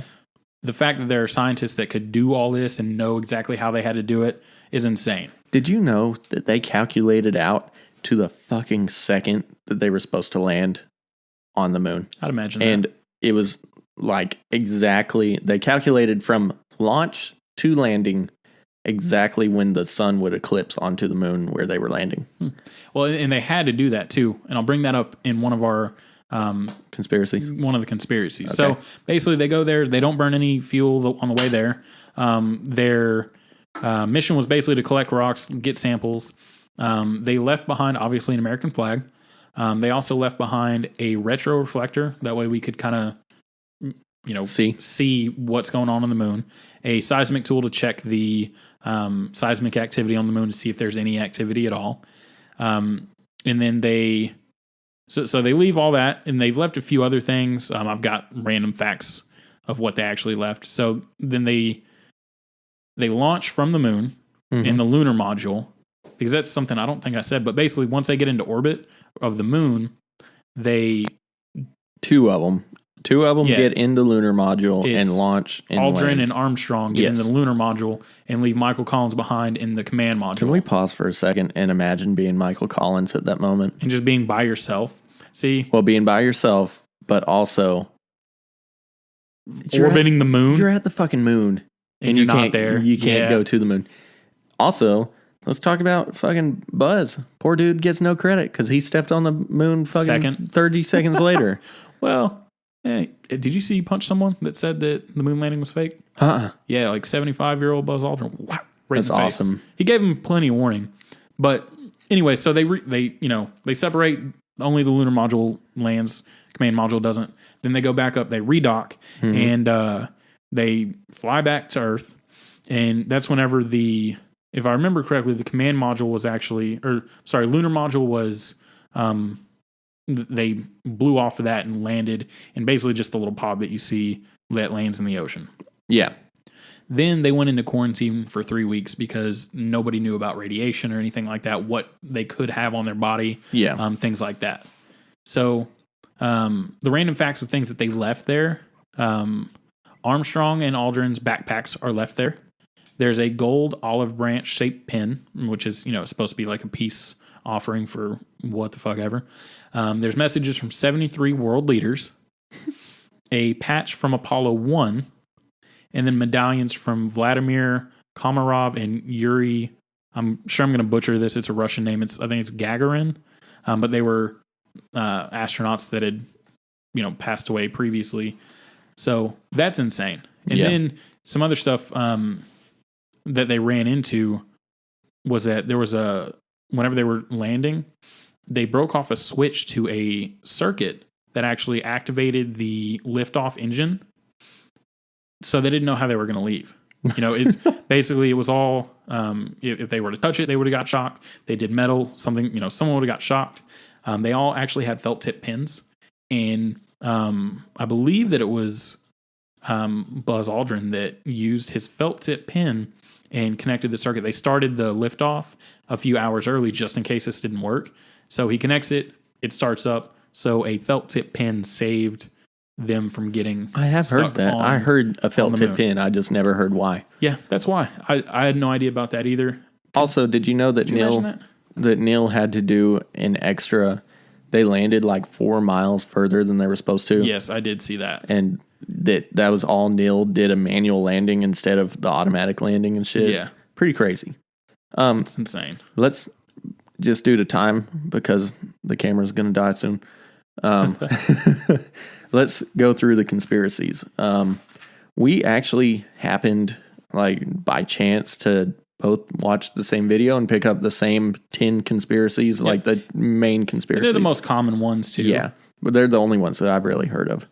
the fact that there are scientists that could do all this and know exactly how they had to do it is insane. Did you know that they calculated out to the fucking second that they were supposed to land on the moon? I'd imagine And that. it was like exactly, they calculated from launch to landing exactly when the sun would eclipse onto the moon where they were landing. Well, and they had to do that too. And I'll bring that up in one of our Conspiracies. one of the conspiracies. Okay. So basically, they go there. They don't burn any fuel on the way there. Their mission was basically to collect rocks, get samples. They left behind, obviously, an American flag. They also left behind a retro reflector. That way we could kind of, see what's going on the moon. A seismic tool to check the seismic activity on the moon to see if there's any activity at all. And then they leave all that, and they've left a few other things. I've got random facts of what they actually left. So then they launch from the moon in the lunar module, because that's something I don't think I said. But basically, once they get into orbit of the moon, Two of them Yeah. get in the lunar module It's and launch. And Aldrin land. and Armstrong get into the lunar module and leave Michael Collins behind in the command module. Can we pause for a second and imagine being Michael Collins at that moment? And just being by yourself. See, Well, being by yourself, but also orbiting the moon, You're at the fucking moon, and you you're not can't, there. You can't Yeah. go to the moon. Also, let's talk about fucking Buzz. Poor dude gets no credit because he stepped on the moon fucking Second. 30 seconds later. Well, hey, did you see you punch someone that said that the moon landing was fake? Yeah, like 75-year-old Buzz Aldrin. Wow, right That's in the face. awesome. He gave him plenty of warning. But anyway, so they separate. Only the lunar module lands. Command module doesn't. Then they go back up. They redock and they fly back to Earth. And that's whenever if I remember correctly, the command module was lunar module was. They blew off of that and landed in basically just the little pod that you see that lands in the ocean. Yeah. Then they went into quarantine for 3 weeks because nobody knew about radiation or anything like that, what they could have on their body, Yeah. things like that. So the random facts of things that they left there, Armstrong and Aldrin's backpacks are left there. There's a gold olive branch shaped pin, which is, supposed to be like a peace offering for what the fuck ever. There's messages from 73 world leaders, a patch from Apollo 1, and then medallions from Vladimir Komarov and Yuri. I'm sure I'm going to butcher this. It's a Russian name. I think it's Gagarin. But they were astronauts that had, passed away previously. So that's insane. And then some other stuff that they ran into was that there was whenever they were landing, they broke off a switch to a circuit that actually activated the liftoff engine. So they didn't know how they were going to leave. You know, it's basically, it was all, if they were to touch it, they would have got shocked. They did metal, something, you know, someone would have got shocked. They all actually had felt tip pins. And I believe that it was Buzz Aldrin that used his felt tip pin and connected the circuit. They started the liftoff a few hours early just in case this didn't work. So he connects it, it starts up. So a felt tip pin saved them from getting. I have heard that. I heard a felt tip pin. I just never heard why. Yeah, that's why. I had no idea about that either. Also, did you know that Neil had to do an extra? They landed like 4 miles further than they were supposed to. Yes, I did see that. And that was all Neil did, a manual landing instead of the automatic landing and shit. Yeah. Pretty crazy. It's insane. Let's just do the time because the camera's going to die soon. Let's go through the conspiracies. We actually happened, like, by chance to both watch the same video and pick up the same 10 conspiracies, like the main conspiracies. They're the most common ones, too. Yeah, but they're the only ones that I've really heard of.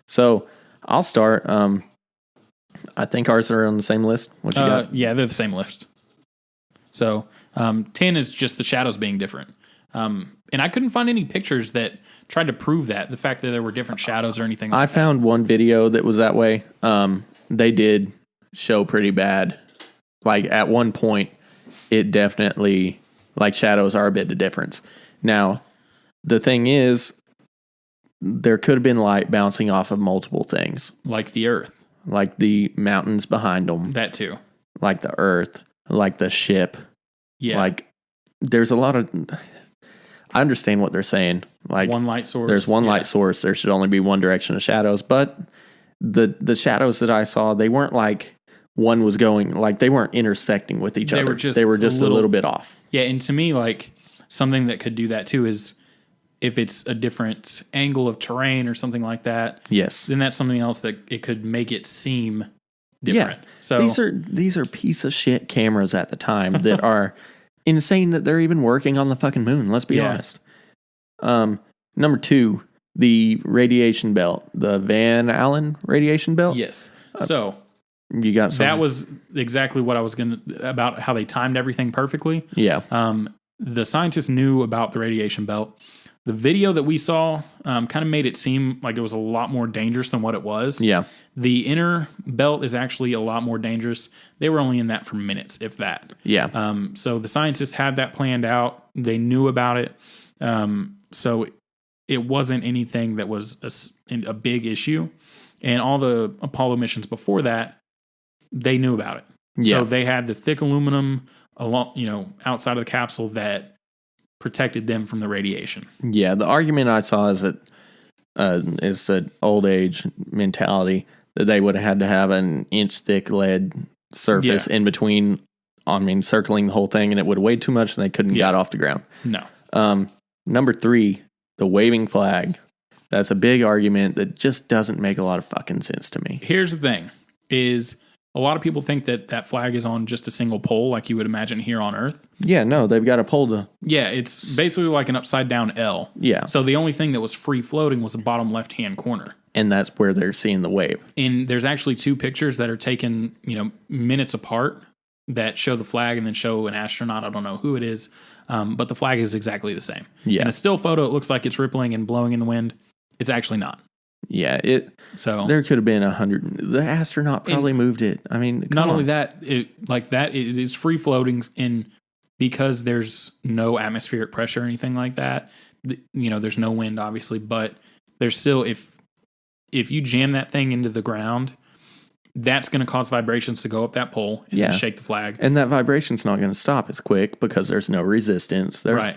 So I'll start. I think ours are on the same list. What you got? Yeah, they're the same list. So 10 is just the shadows being different. And I couldn't find any pictures that tried to prove that, the fact that there were different shadows or anything like I found one video that was that way. They did show pretty bad. Like, at one point, it definitely, like, shadows are a bit of difference. Now, the thing is, there could have been light bouncing off of multiple things. Like the Earth. Like the mountains behind them. That too. Like the Earth. Like the ship. Yeah. Like, there's a lot of... I understand what they're saying. Like, one light source. There's one light source. There should only be one direction of shadows. But the shadows that I saw, they weren't like one was going, like, they weren't intersecting with each other. They were just a little bit off. Yeah, and to me, like, something that could do that too is if it's a different angle of terrain or something like that. Yes. Then that's something else that it could make it seem different. Yeah. So these are piece of shit cameras at the time that are insane that they're even working on the fucking moon. Let's be honest. Number 2, the radiation belt, the Van Allen radiation belt. Yes. So you got something? That was exactly what I was going to, about how they timed everything perfectly. Yeah. The scientists knew about the radiation belt. The video that we saw kind of made it seem like it was a lot more dangerous than what it was. Yeah. The inner belt is actually a lot more dangerous. They were only in that for minutes, if that. Yeah. So the scientists had that planned out. They knew about it. So it wasn't anything that was a big issue. And all the Apollo missions before that, they knew about it. Yeah. So they had the thick aluminum outside of the capsule that protected them from the radiation. Yeah. The argument I saw is that old age mentality that they would have had to have an inch thick lead surface in between, circling the whole thing, and it would have weighed too much and they couldn't get off the ground. No. Number 3, the waving flag. That's a big argument that just doesn't make a lot of fucking sense to me. Here's the thing, is a lot of people think that flag is on just a single pole like you would imagine here on Earth. Yeah, no, they've got a pole to... Yeah, it's basically like an upside down L. Yeah. So the only thing that was free floating was the bottom left-hand corner. And that's where they're seeing the wave. And there's actually 2 pictures that are taken, minutes apart that show the flag and then show an astronaut. I don't know who it is, but the flag is exactly the same. Yeah. In a still photo, it looks like it's rippling and blowing in the wind. It's actually not. Yeah, So there could have been 100. The astronaut probably moved it. I mean, not only that, it is free floating in because there's no atmospheric pressure or anything like that. There's no wind, obviously, but there's still if you jam that thing into the ground, that's going to cause vibrations to go up that pole and then shake the flag. And that vibration's not going to stop as quick because there's no resistance. Right.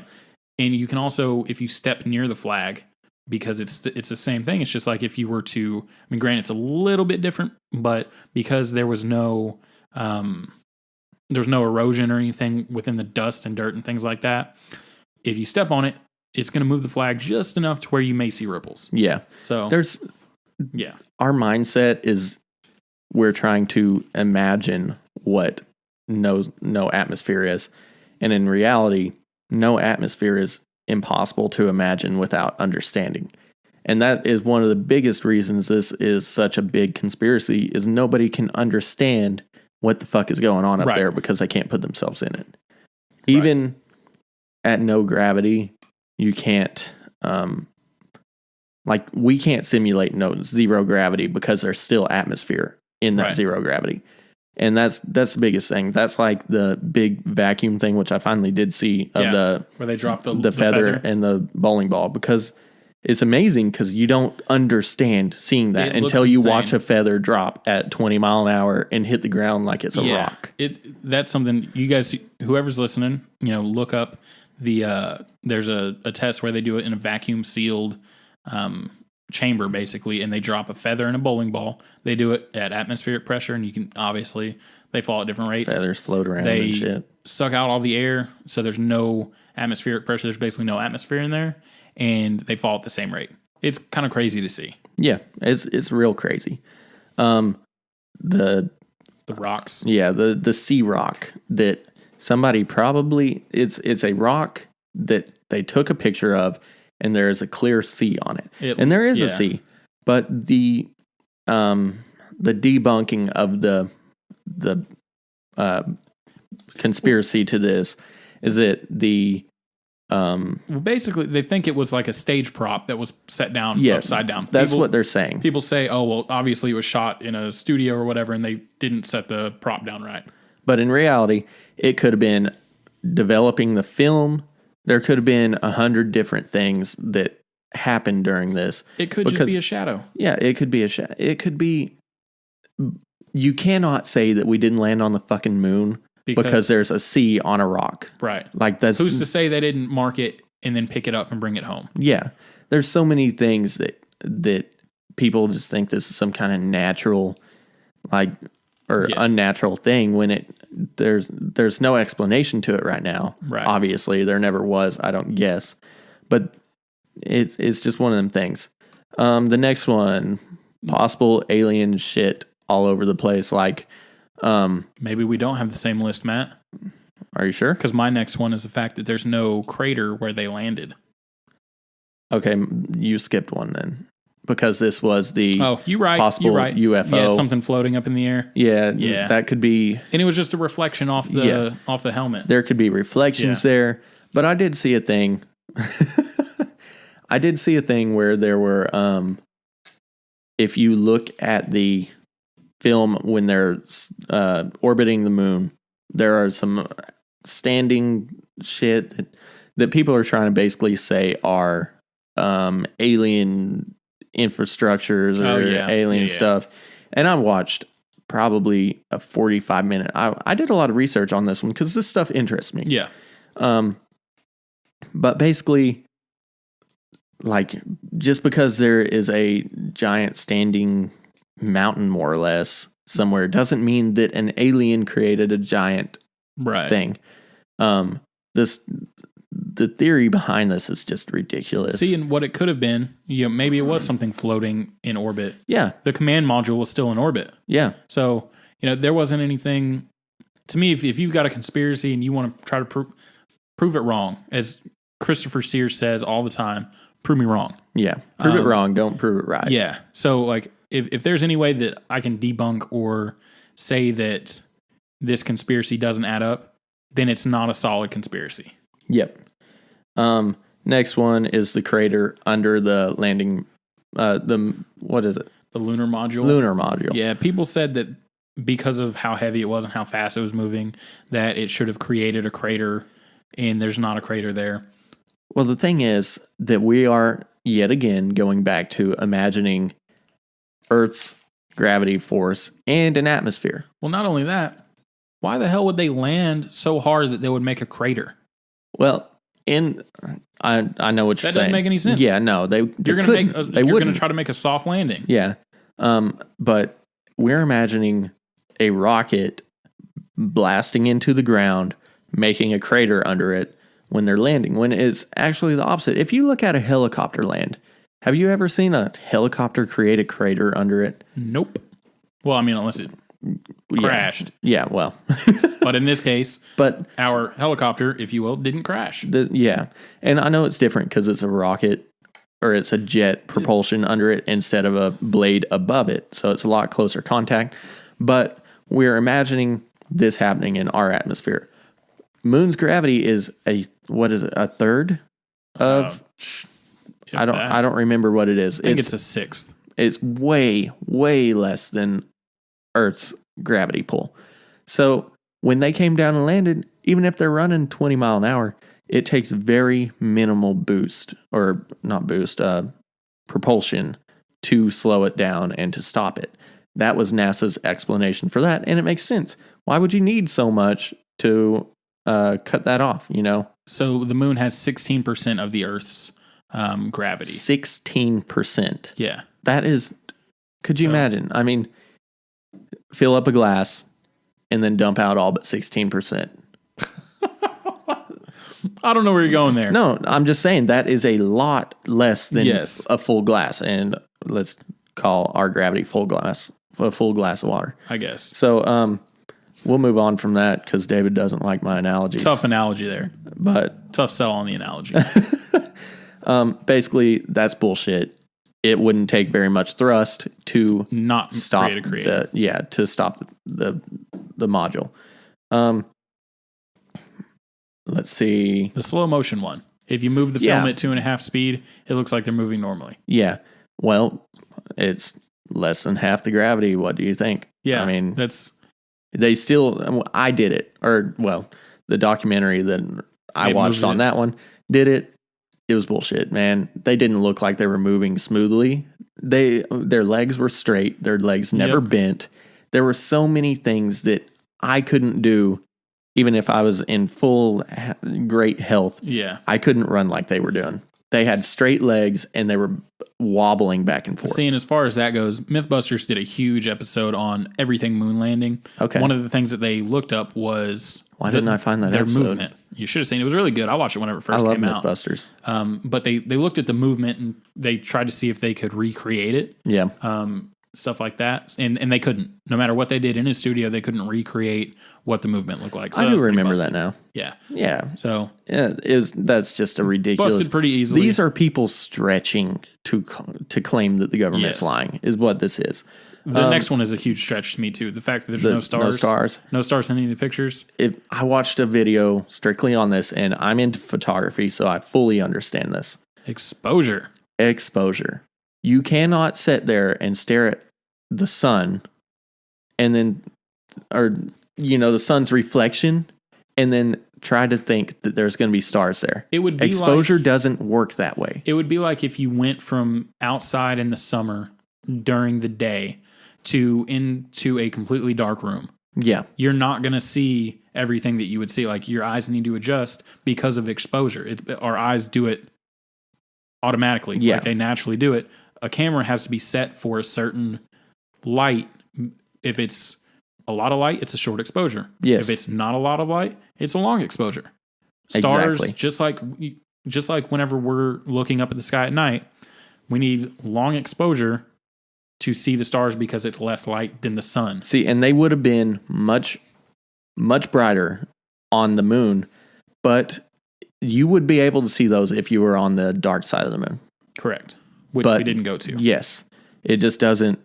And you can also, if you step near the flag, because it's the same thing. It's just like if you were to, granted, it's a little bit different, but because there was no erosion or anything within the dust and dirt and things like that, if you step on it, it's going to move the flag just enough to where you may see ripples. Yeah. So our mindset is we're trying to imagine what no atmosphere is. And in reality, no atmosphere is impossible to imagine without understanding. And that is one of the biggest reasons this is such a big conspiracy is nobody can understand what the fuck is going on up Right. there because they can't put themselves in it. Even at no gravity, you can't, like we can't simulate zero gravity because there's still atmosphere in that Right. zero gravity. And that's the biggest thing. That's like the big vacuum thing, which I finally did see of where they drop the feather and the bowling ball, because it's amazing because you don't understand seeing that It looks until you insane. watch a feather drop at 20 mile an hour and hit the ground like it's a rock. That's something you guys, whoever's listening, look up the there's a test where they do it in a vacuum sealed chamber basically, and they drop a feather and a bowling ball. They do it at atmospheric pressure, and you can obviously they fall at different rates. Feathers float around They and shit. suck out all the air, so there's no atmospheric pressure. There's basically no atmosphere in there, and they fall at the same rate. It's kind of crazy to see. Yeah, it's real crazy. The rocks. Yeah, the sea rock that somebody probably it's a rock that they took a picture of, and there is a clear sea on it. And there is a sea, but the debunking of the conspiracy to this is that Well, basically, they think it was like a stage prop that was set down upside down. That's what they're saying. People say, oh, well, obviously it was shot in a studio or whatever, and they didn't set the prop down right. But in reality, it could have been developing the film. There could have been 100 different things that happened during this. It could just be a shadow. Yeah, it could be a shadow. It could be... You cannot say that we didn't land on the fucking moon because there's a sea on a rock. Right. Like that's... Who's to say they didn't mark it and then pick it up and bring it home? Yeah. There's so many things that people just think this is some kind of natural, unnatural thing when there's no explanation to it right now. Right. Obviously, there never was, I don't guess. But it's just one of them things. The next one, possible alien shit all over the place. Like, maybe we don't have the same list, Matt. Are you sure? Because my next one is the fact that there's no crater where they landed. Okay, you skipped one then. Because this was the possible UFO. Yeah, something floating up in the air. Yeah, that could be. And it was just a reflection off the helmet. There could be reflections there. But I did see a thing. I did see a thing where there were, if you look at the film when they're orbiting the moon, there are some standing shit that people are trying to basically say are alien infrastructures or alien stuff. And I watched probably a 45-minute. I did a lot of research on this one because this stuff interests me. Yeah. But basically, like, just because there is a giant standing mountain, more or less, somewhere, doesn't mean that an alien created a giant thing. The theory behind this is just ridiculous. See, and what it could have been, maybe it was something floating in orbit. Yeah. The command module was still in orbit. Yeah. So, there wasn't anything. To me, if you've got a conspiracy and you want to try to prove it wrong, as Christopher Sears says all the time, prove me wrong. Yeah. Prove it wrong. Don't prove it right. Yeah. So, like, if there's any way that I can debunk or say that this conspiracy doesn't add up, then it's not a solid conspiracy. Yep. Next one is the crater under the landing. What is it? The lunar module. Lunar module. Yeah. People said that because of how heavy it was and how fast it was moving, that it should have created a crater, and there's not a crater there. Well, the thing is that we are yet again going back to imagining Earth's gravity force and an atmosphere. Well, not only that, why the hell would they land so hard that they would make a crater? Well, I know what you're saying. That doesn't make any sense. Yeah, no, you're going to try to make a soft landing. Yeah. But we're imagining a rocket blasting into the ground, making a crater under it when they're landing, when it's actually the opposite. If you look at a helicopter land, have you ever seen a helicopter create a crater under it? Nope. Well, I mean, unless it crashed. Yeah, well. But in this case, our helicopter, if you will, didn't crash. And I know it's different because it's a rocket, or it's a jet propulsion under it instead of a blade above it. So it's a lot closer contact. But we're imagining this happening in our atmosphere. Moon's gravity is a third of I don't remember what it is. I think it's a sixth. It's way, way less than Earth's gravity pull. So when they came down and landed, even if they're running 20 mile an hour, it takes very minimal propulsion to slow it down and to stop it. That was NASA's explanation for that. And it makes sense. Why would you need so much to cut that off, you know? So the moon has 16% of the Earth's gravity. 16%. Yeah. That is, could you imagine? I mean, fill up a glass and then dump out all but 16%. I don't know where you're going there. No, I'm just saying that is a lot less than Yes. a full glass. And let's call our gravity a full glass of water. I guess. So we'll move on from that because David doesn't like my analogies. Tough analogy there. But Tough sell on the analogy. basically, that's bullshit. It wouldn't take very much thrust to Not stop create a creator. to stop the module. Let's see. The slow motion one. If you move the film at 2.5 speed, it looks like they're moving normally. Yeah. Well, it's less than half the gravity. What do you think? Yeah. I mean, that's they still, I did it. Or, well, the documentary that I watched on that one did it. It was bullshit, man. They didn't look like they were moving smoothly. Their legs were straight. Their legs never bent. There were so many things that I couldn't do, even if I was in full great health. Yeah. I couldn't run like they were doing. They had straight legs and they were wobbling back and forth. Seeing as far as that goes, Mythbusters did a huge episode on everything moon landing. Okay. One of the things that they looked up was Why didn't I find that their episode? Movement. You should have seen it. It was really good. I watched it whenever it I first love came out. Mythbusters. But they looked at the movement and they tried to see if they could recreate it. Yeah. Stuff like that. And they couldn't. No matter what they did in his studio, they couldn't recreate what the movement looked like. So I that was do pretty remember busted. that now. Yeah. Yeah. So Yeah, that's just a ridiculous. busted pretty easily. These are people stretching to claim that the government's Yes. lying, is what this is. The next one is a huge stretch to me too. The fact that there's no stars. No stars. No stars in any of the pictures. If I watched a video strictly on this, and I'm into photography, so I fully understand this. Exposure. Exposure. You cannot sit there and stare at the sun and then, or, the sun's reflection and then try to think that there's going to be stars there. It would be Exposure like, doesn't work that way. It would be like if you went from outside in the summer during the day to into a completely dark room. Yeah. You're not going to see everything that you would see. Like your eyes need to adjust because of exposure. Our eyes do it automatically. Yeah. Like they naturally do it. A camera has to be set for a certain light. If it's a lot of light, it's a short exposure. Yes. If it's not a lot of light, it's a long exposure. Stars, Exactly. just like whenever we're looking up at the sky at night, we need long exposure to see the stars because it's less light than the sun. See, and they would have been much, much brighter on the moon, but you would be able to see those if you were on the dark side of the moon. Correct. Which But we didn't go to. Yes. It just doesn't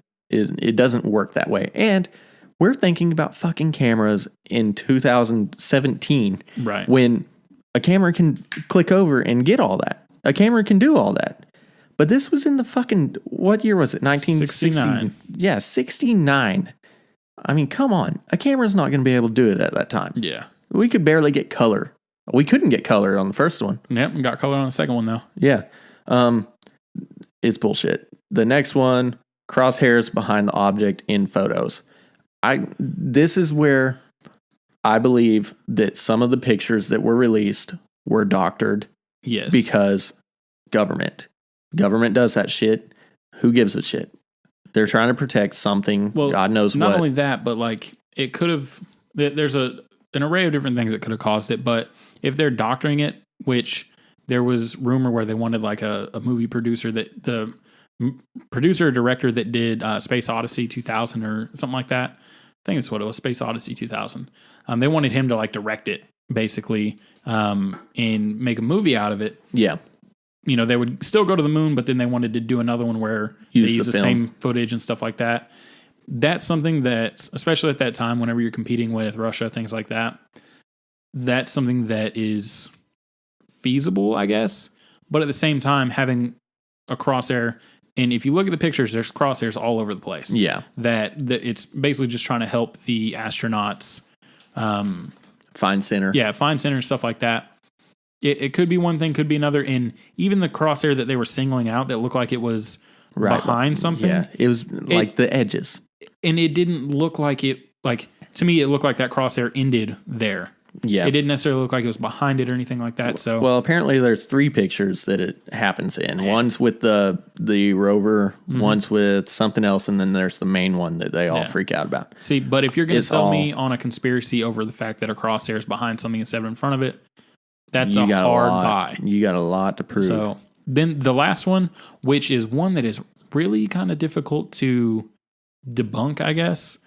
work that way. And we're thinking about fucking cameras in 2017 Right. when a camera can click over and get all that. A camera can do all that. But this was in the fucking, what year was it? 69. Yeah, 69. I mean, come on. A camera's not going to be able to do it at that time. Yeah. We could barely get color. We couldn't get color on the first one. Yep. Got color on the second one though. Yeah. It's bullshit. The next one, crosshairs behind the object in photos. This is where I believe that some of the pictures that were released were doctored Yes. because government does that shit. Who gives a shit? They're trying to protect something. Well, God knows not what. only that, but like it could have. There's an array of different things that could have caused it. But if they're doctoring it, which there was rumor where they wanted like a movie producer that the producer or director that did Space Odyssey 2000 or something like that. I think that's what it was, Space Odyssey 2000. They wanted him to like direct it basically and make a movie out of it. Yeah. they would still go to the moon, but then they wanted to do another one where Use they the use the film. same footage and stuff like that. That's something that's, especially at that time, whenever you're competing with Russia, things like that, that's something that is feasible, I guess. But at the same time, having a crosshair, and if you look at the pictures, there's crosshairs all over the place. Yeah. That it's basically just trying to help the astronauts. Find center. Yeah, find center, stuff like that. It could be one thing, could be another. And even the crosshair that they were singling out that looked like it was behind something. Yeah, it was like the edges. And it didn't look like it, like, to me, it looked like that crosshair ended there. Yeah. It didn't necessarily look like it was behind it or anything like that. So, Well, apparently there's 3 pictures that it happens in. One's with the rover, one's with something else, and then there's the main one that they all freak out about. see, but if you're going to It's sell me all- on a conspiracy over the fact that a crosshair is behind something instead of in front of it, that's You a got hard lot, buy. You got a lot to prove. So then the last one, which is one that is really kind of difficult to debunk, I guess,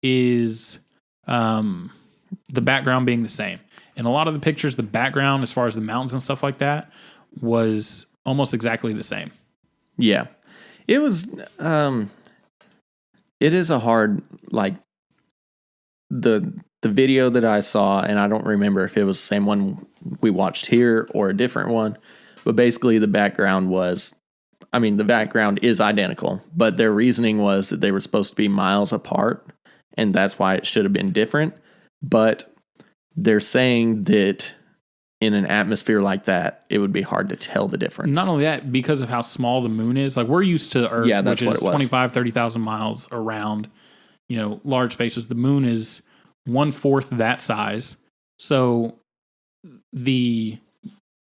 is the background being the same. In a lot of the pictures, the background, as far as the mountains and stuff like that, was almost exactly the same. Yeah. It was it is a hard, like, the video that I saw, and I don't remember if it was the same one we watched here or a different one, but basically the background was, I mean, the background is identical, but their reasoning was that they were supposed to be miles apart, and that's why it should have been different. But they're saying that in an atmosphere like that, it would be hard to tell the difference. Not only that, because of how small the moon is, like we're used to Earth, Yeah, that's which what is it was. 25, 30,000 miles around, large spaces. The moon is 1/4 that size. So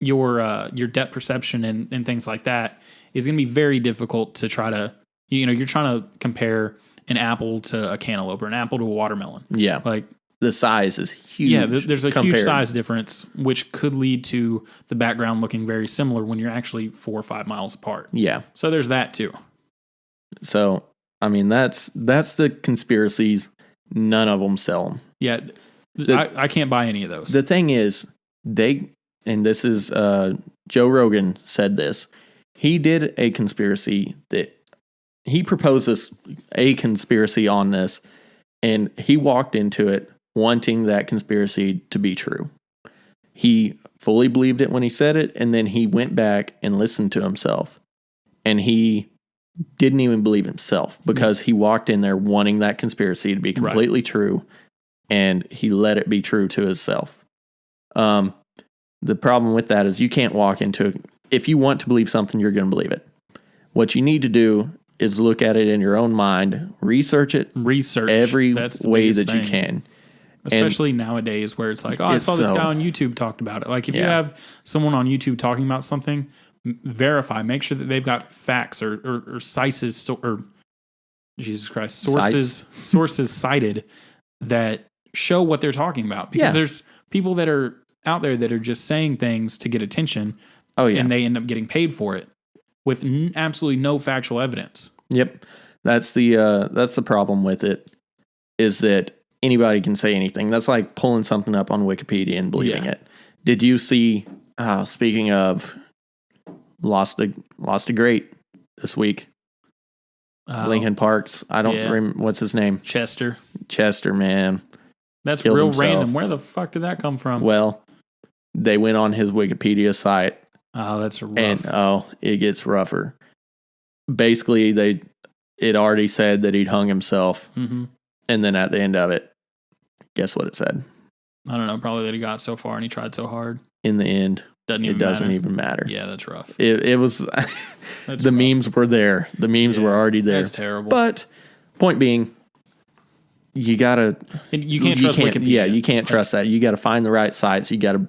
your depth perception and things like that is going to be very difficult to try to, you're trying to compare an apple to a cantaloupe or an apple to a watermelon. Yeah. Like, The size is huge. yeah, there's a huge compared. size difference, which could lead to the background looking very similar when you're actually 4 or 5 miles apart. Yeah. So there's that too. So, I mean, that's the conspiracies. None of them sell them. Yeah, I can't buy any of those. The thing is, and this is, Joe Rogan said this. He did a conspiracy that he proposed a conspiracy on this, and he walked into it wanting that conspiracy to be true. He fully believed it when he said it, and then he went back and listened to himself, and he didn't even believe himself because he walked in there wanting that conspiracy to be completely true, and he let it be true to himself. The problem with that is you can't walk into it. If you want to believe something, you're going to believe it. What you need to do is look at it in your own mind, research it Research every that's the way biggest that you thing. can. Especially nowadays where it's like, oh, I It's saw this so- guy on YouTube talked about it. Like if you Yeah. have someone on YouTube talking about something, verify, make sure that they've got facts or sources or Jesus Christ, sources cited that show what they're talking about. Because Yeah. there's people that are out there that are just saying things to get attention Oh yeah. and they end up getting paid for it with absolutely no factual evidence. Yep. That's the problem with it, is that anybody can say anything. That's like pulling something up on Wikipedia and believing Yeah. it. Did you see, speaking of lost a great this week, Lincoln Parks. I don't yeah. remember what's his name. Chester. Chester, man. That's Killed real himself. random. Where the fuck did that come from? Well, they went on his Wikipedia site, Oh, that's rough. and it gets rougher. Basically, it already said that he'd hung himself, hmm and then at the end of it, guess what it said? I don't know. Probably that he got so far and he tried so hard. In the end, Doesn't even it doesn't matter. even matter. Yeah, that's rough. It was That's the rough. memes were there. The memes were Yeah, already there. That's terrible. But point being, you gotta And you can't trust Wikipedia. Yeah, you can't trust that. You got to find the right sites. You got to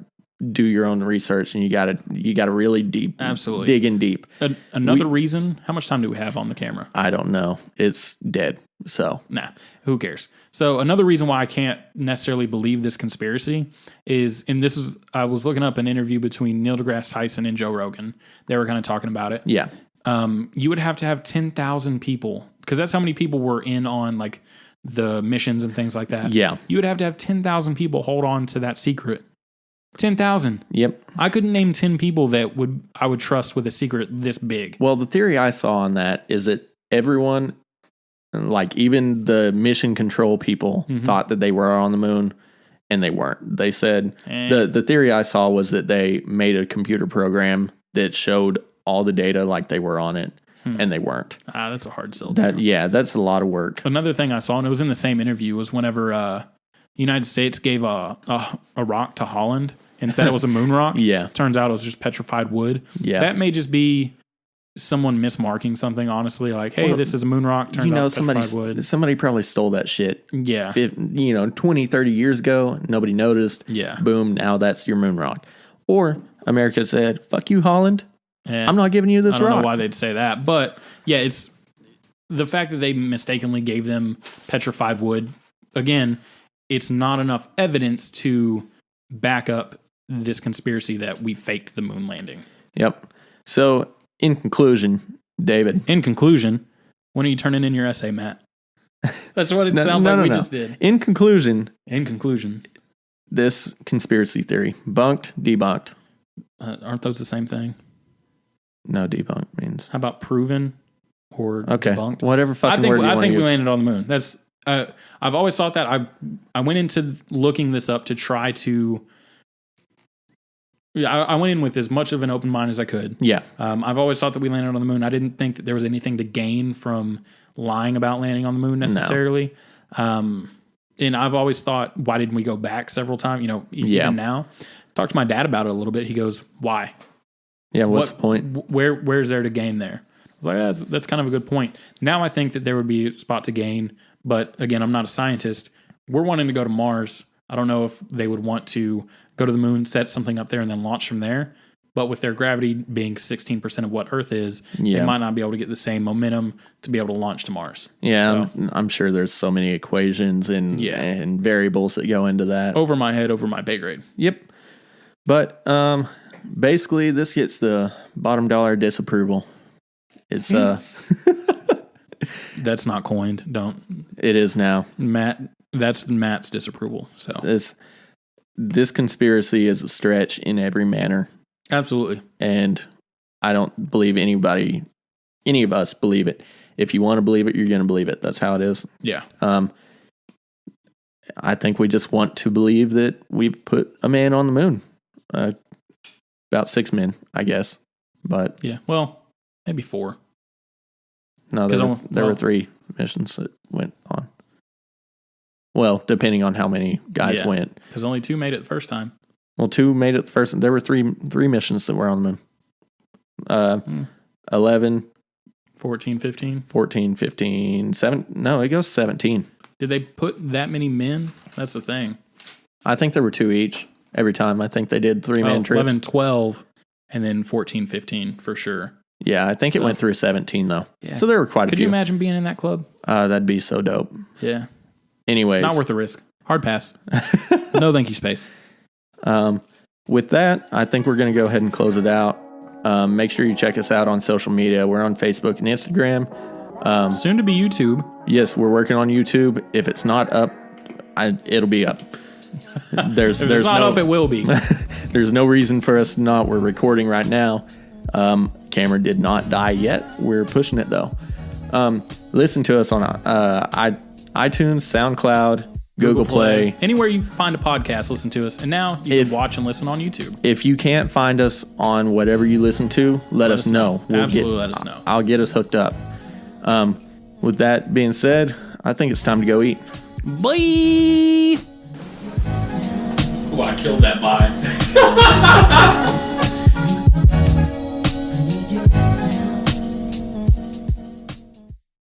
do your own research, and you got to really Absolutely. dig in deep. Another reason. How much time do we have on the camera? I don't know. It's dead. So Nah, who cares? So another reason why I can't necessarily believe this conspiracy is, and this is, I was looking up an interview between Neil deGrasse Tyson and Joe Rogan. They were kind of talking about it. yeah, You would have to have 10,000 people, because that's how many people were in on like the missions and things like that. Yeah. You would have to have 10,000 people hold on to that secret 10,000. Yep. I couldn't name 10 people that I would trust with a secret this big. Well, the theory I saw on that is that everyone, like even the mission control people, thought that they were on the moon, and they weren't. They said the theory I saw was that they made a computer program that showed all the data like they were on it, and they weren't. That's a hard sell too. That's a lot of work. Another thing I saw, and it was in the same interview, was whenever United States gave a rock to Holland and said it was a moon rock. Yeah. Turns out it was just petrified wood. Yeah. That may just be someone mismarking something, honestly. Like, hey, this is a moon rock. Turns out petrified wood. Somebody probably stole that shit. Yeah. 20, 30 years ago, nobody noticed. Yeah. Boom, now that's your moon rock. Or America said, fuck you, Holland. And I'm not giving you this I don't rock. know why they'd say that. But yeah, it's the fact that they mistakenly gave them petrified wood. Again, it's not enough evidence to back up this conspiracy that we faked the moon landing. Yep. So, in conclusion, David. In conclusion, when are you turning in your essay, Matt? That's what it sounds like we just did. In conclusion, this conspiracy theory, debunked. Aren't those the same thing? No, debunked means. How about proven or debunked? Whatever fucking word you want to use. I think we landed on the moon. That's I've always thought that. I went into looking this up to try to. I went in with as much of an open mind as I could. Yeah. I've always thought that we landed on the moon. I didn't think that there was anything to gain from lying about landing on the moon necessarily. No. And I've always thought, why didn't we go back several times? Even now. Talked to my dad about it a little bit. He goes, why? Yeah, what's the point? Where's there to gain there? I was like, that's kind of a good point. Now I think that there would be a spot to gain. But again, I'm not a scientist. We're wanting to go to Mars. I don't know if they would want to go to the moon, set something up there, and then launch from there. But with their gravity being 16% of what Earth is, they might not be able to get the same momentum to be able to launch to Mars. Yeah, so, I'm sure there's so many equations and variables that go into that. Over my head, over my pay grade. Yep. But basically, this gets the bottom dollar disapproval. It's That's not coined. Don't. It is now. That's Matt's disapproval. So this conspiracy is a stretch in every manner. Absolutely. And I don't believe any of us believe it. If you want to believe it, you're going to believe it. That's how it is. Yeah. I think we just want to believe that we've put a man on the moon. About 6 men, I guess. But yeah, well, maybe 4. No, there were 3 missions that went on. Well, depending on how many guys went. Because only 2 made it the first time. Well, 2 made it the first. There were 3 missions that were on the moon. 11. 14, 15. 14, 15, 7. No, it goes 17. Did they put that many men? That's the thing. I think there were 2 each every time. I think they did 3-man trips. 11, 12, and then 14, 15 for sure. Yeah, I think it went through 17 though. Yeah. So there were quite a few. Could you imagine being in that club? That'd be so dope. Yeah. Anyways. Not worth the risk. Hard pass. No thank you, space. With that, I think we're going to go ahead and close it out. Make sure you check us out on social media. We're on Facebook and Instagram. Soon to be YouTube. Yes, we're working on YouTube. If it's not up, it'll be up. There's not up, it will be. There's no reason for us not. We're recording right now. Camera did not die yet. We're pushing it though. Listen to us on iTunes, SoundCloud, Google Play. Anywhere you find a podcast, listen to us. And now you can watch and listen on YouTube. If you can't find us on whatever you listen to, let us know. Absolutely let us know. I'll get us hooked up. With that being said, I think it's time to go eat. Bye! Oh, I killed that bye.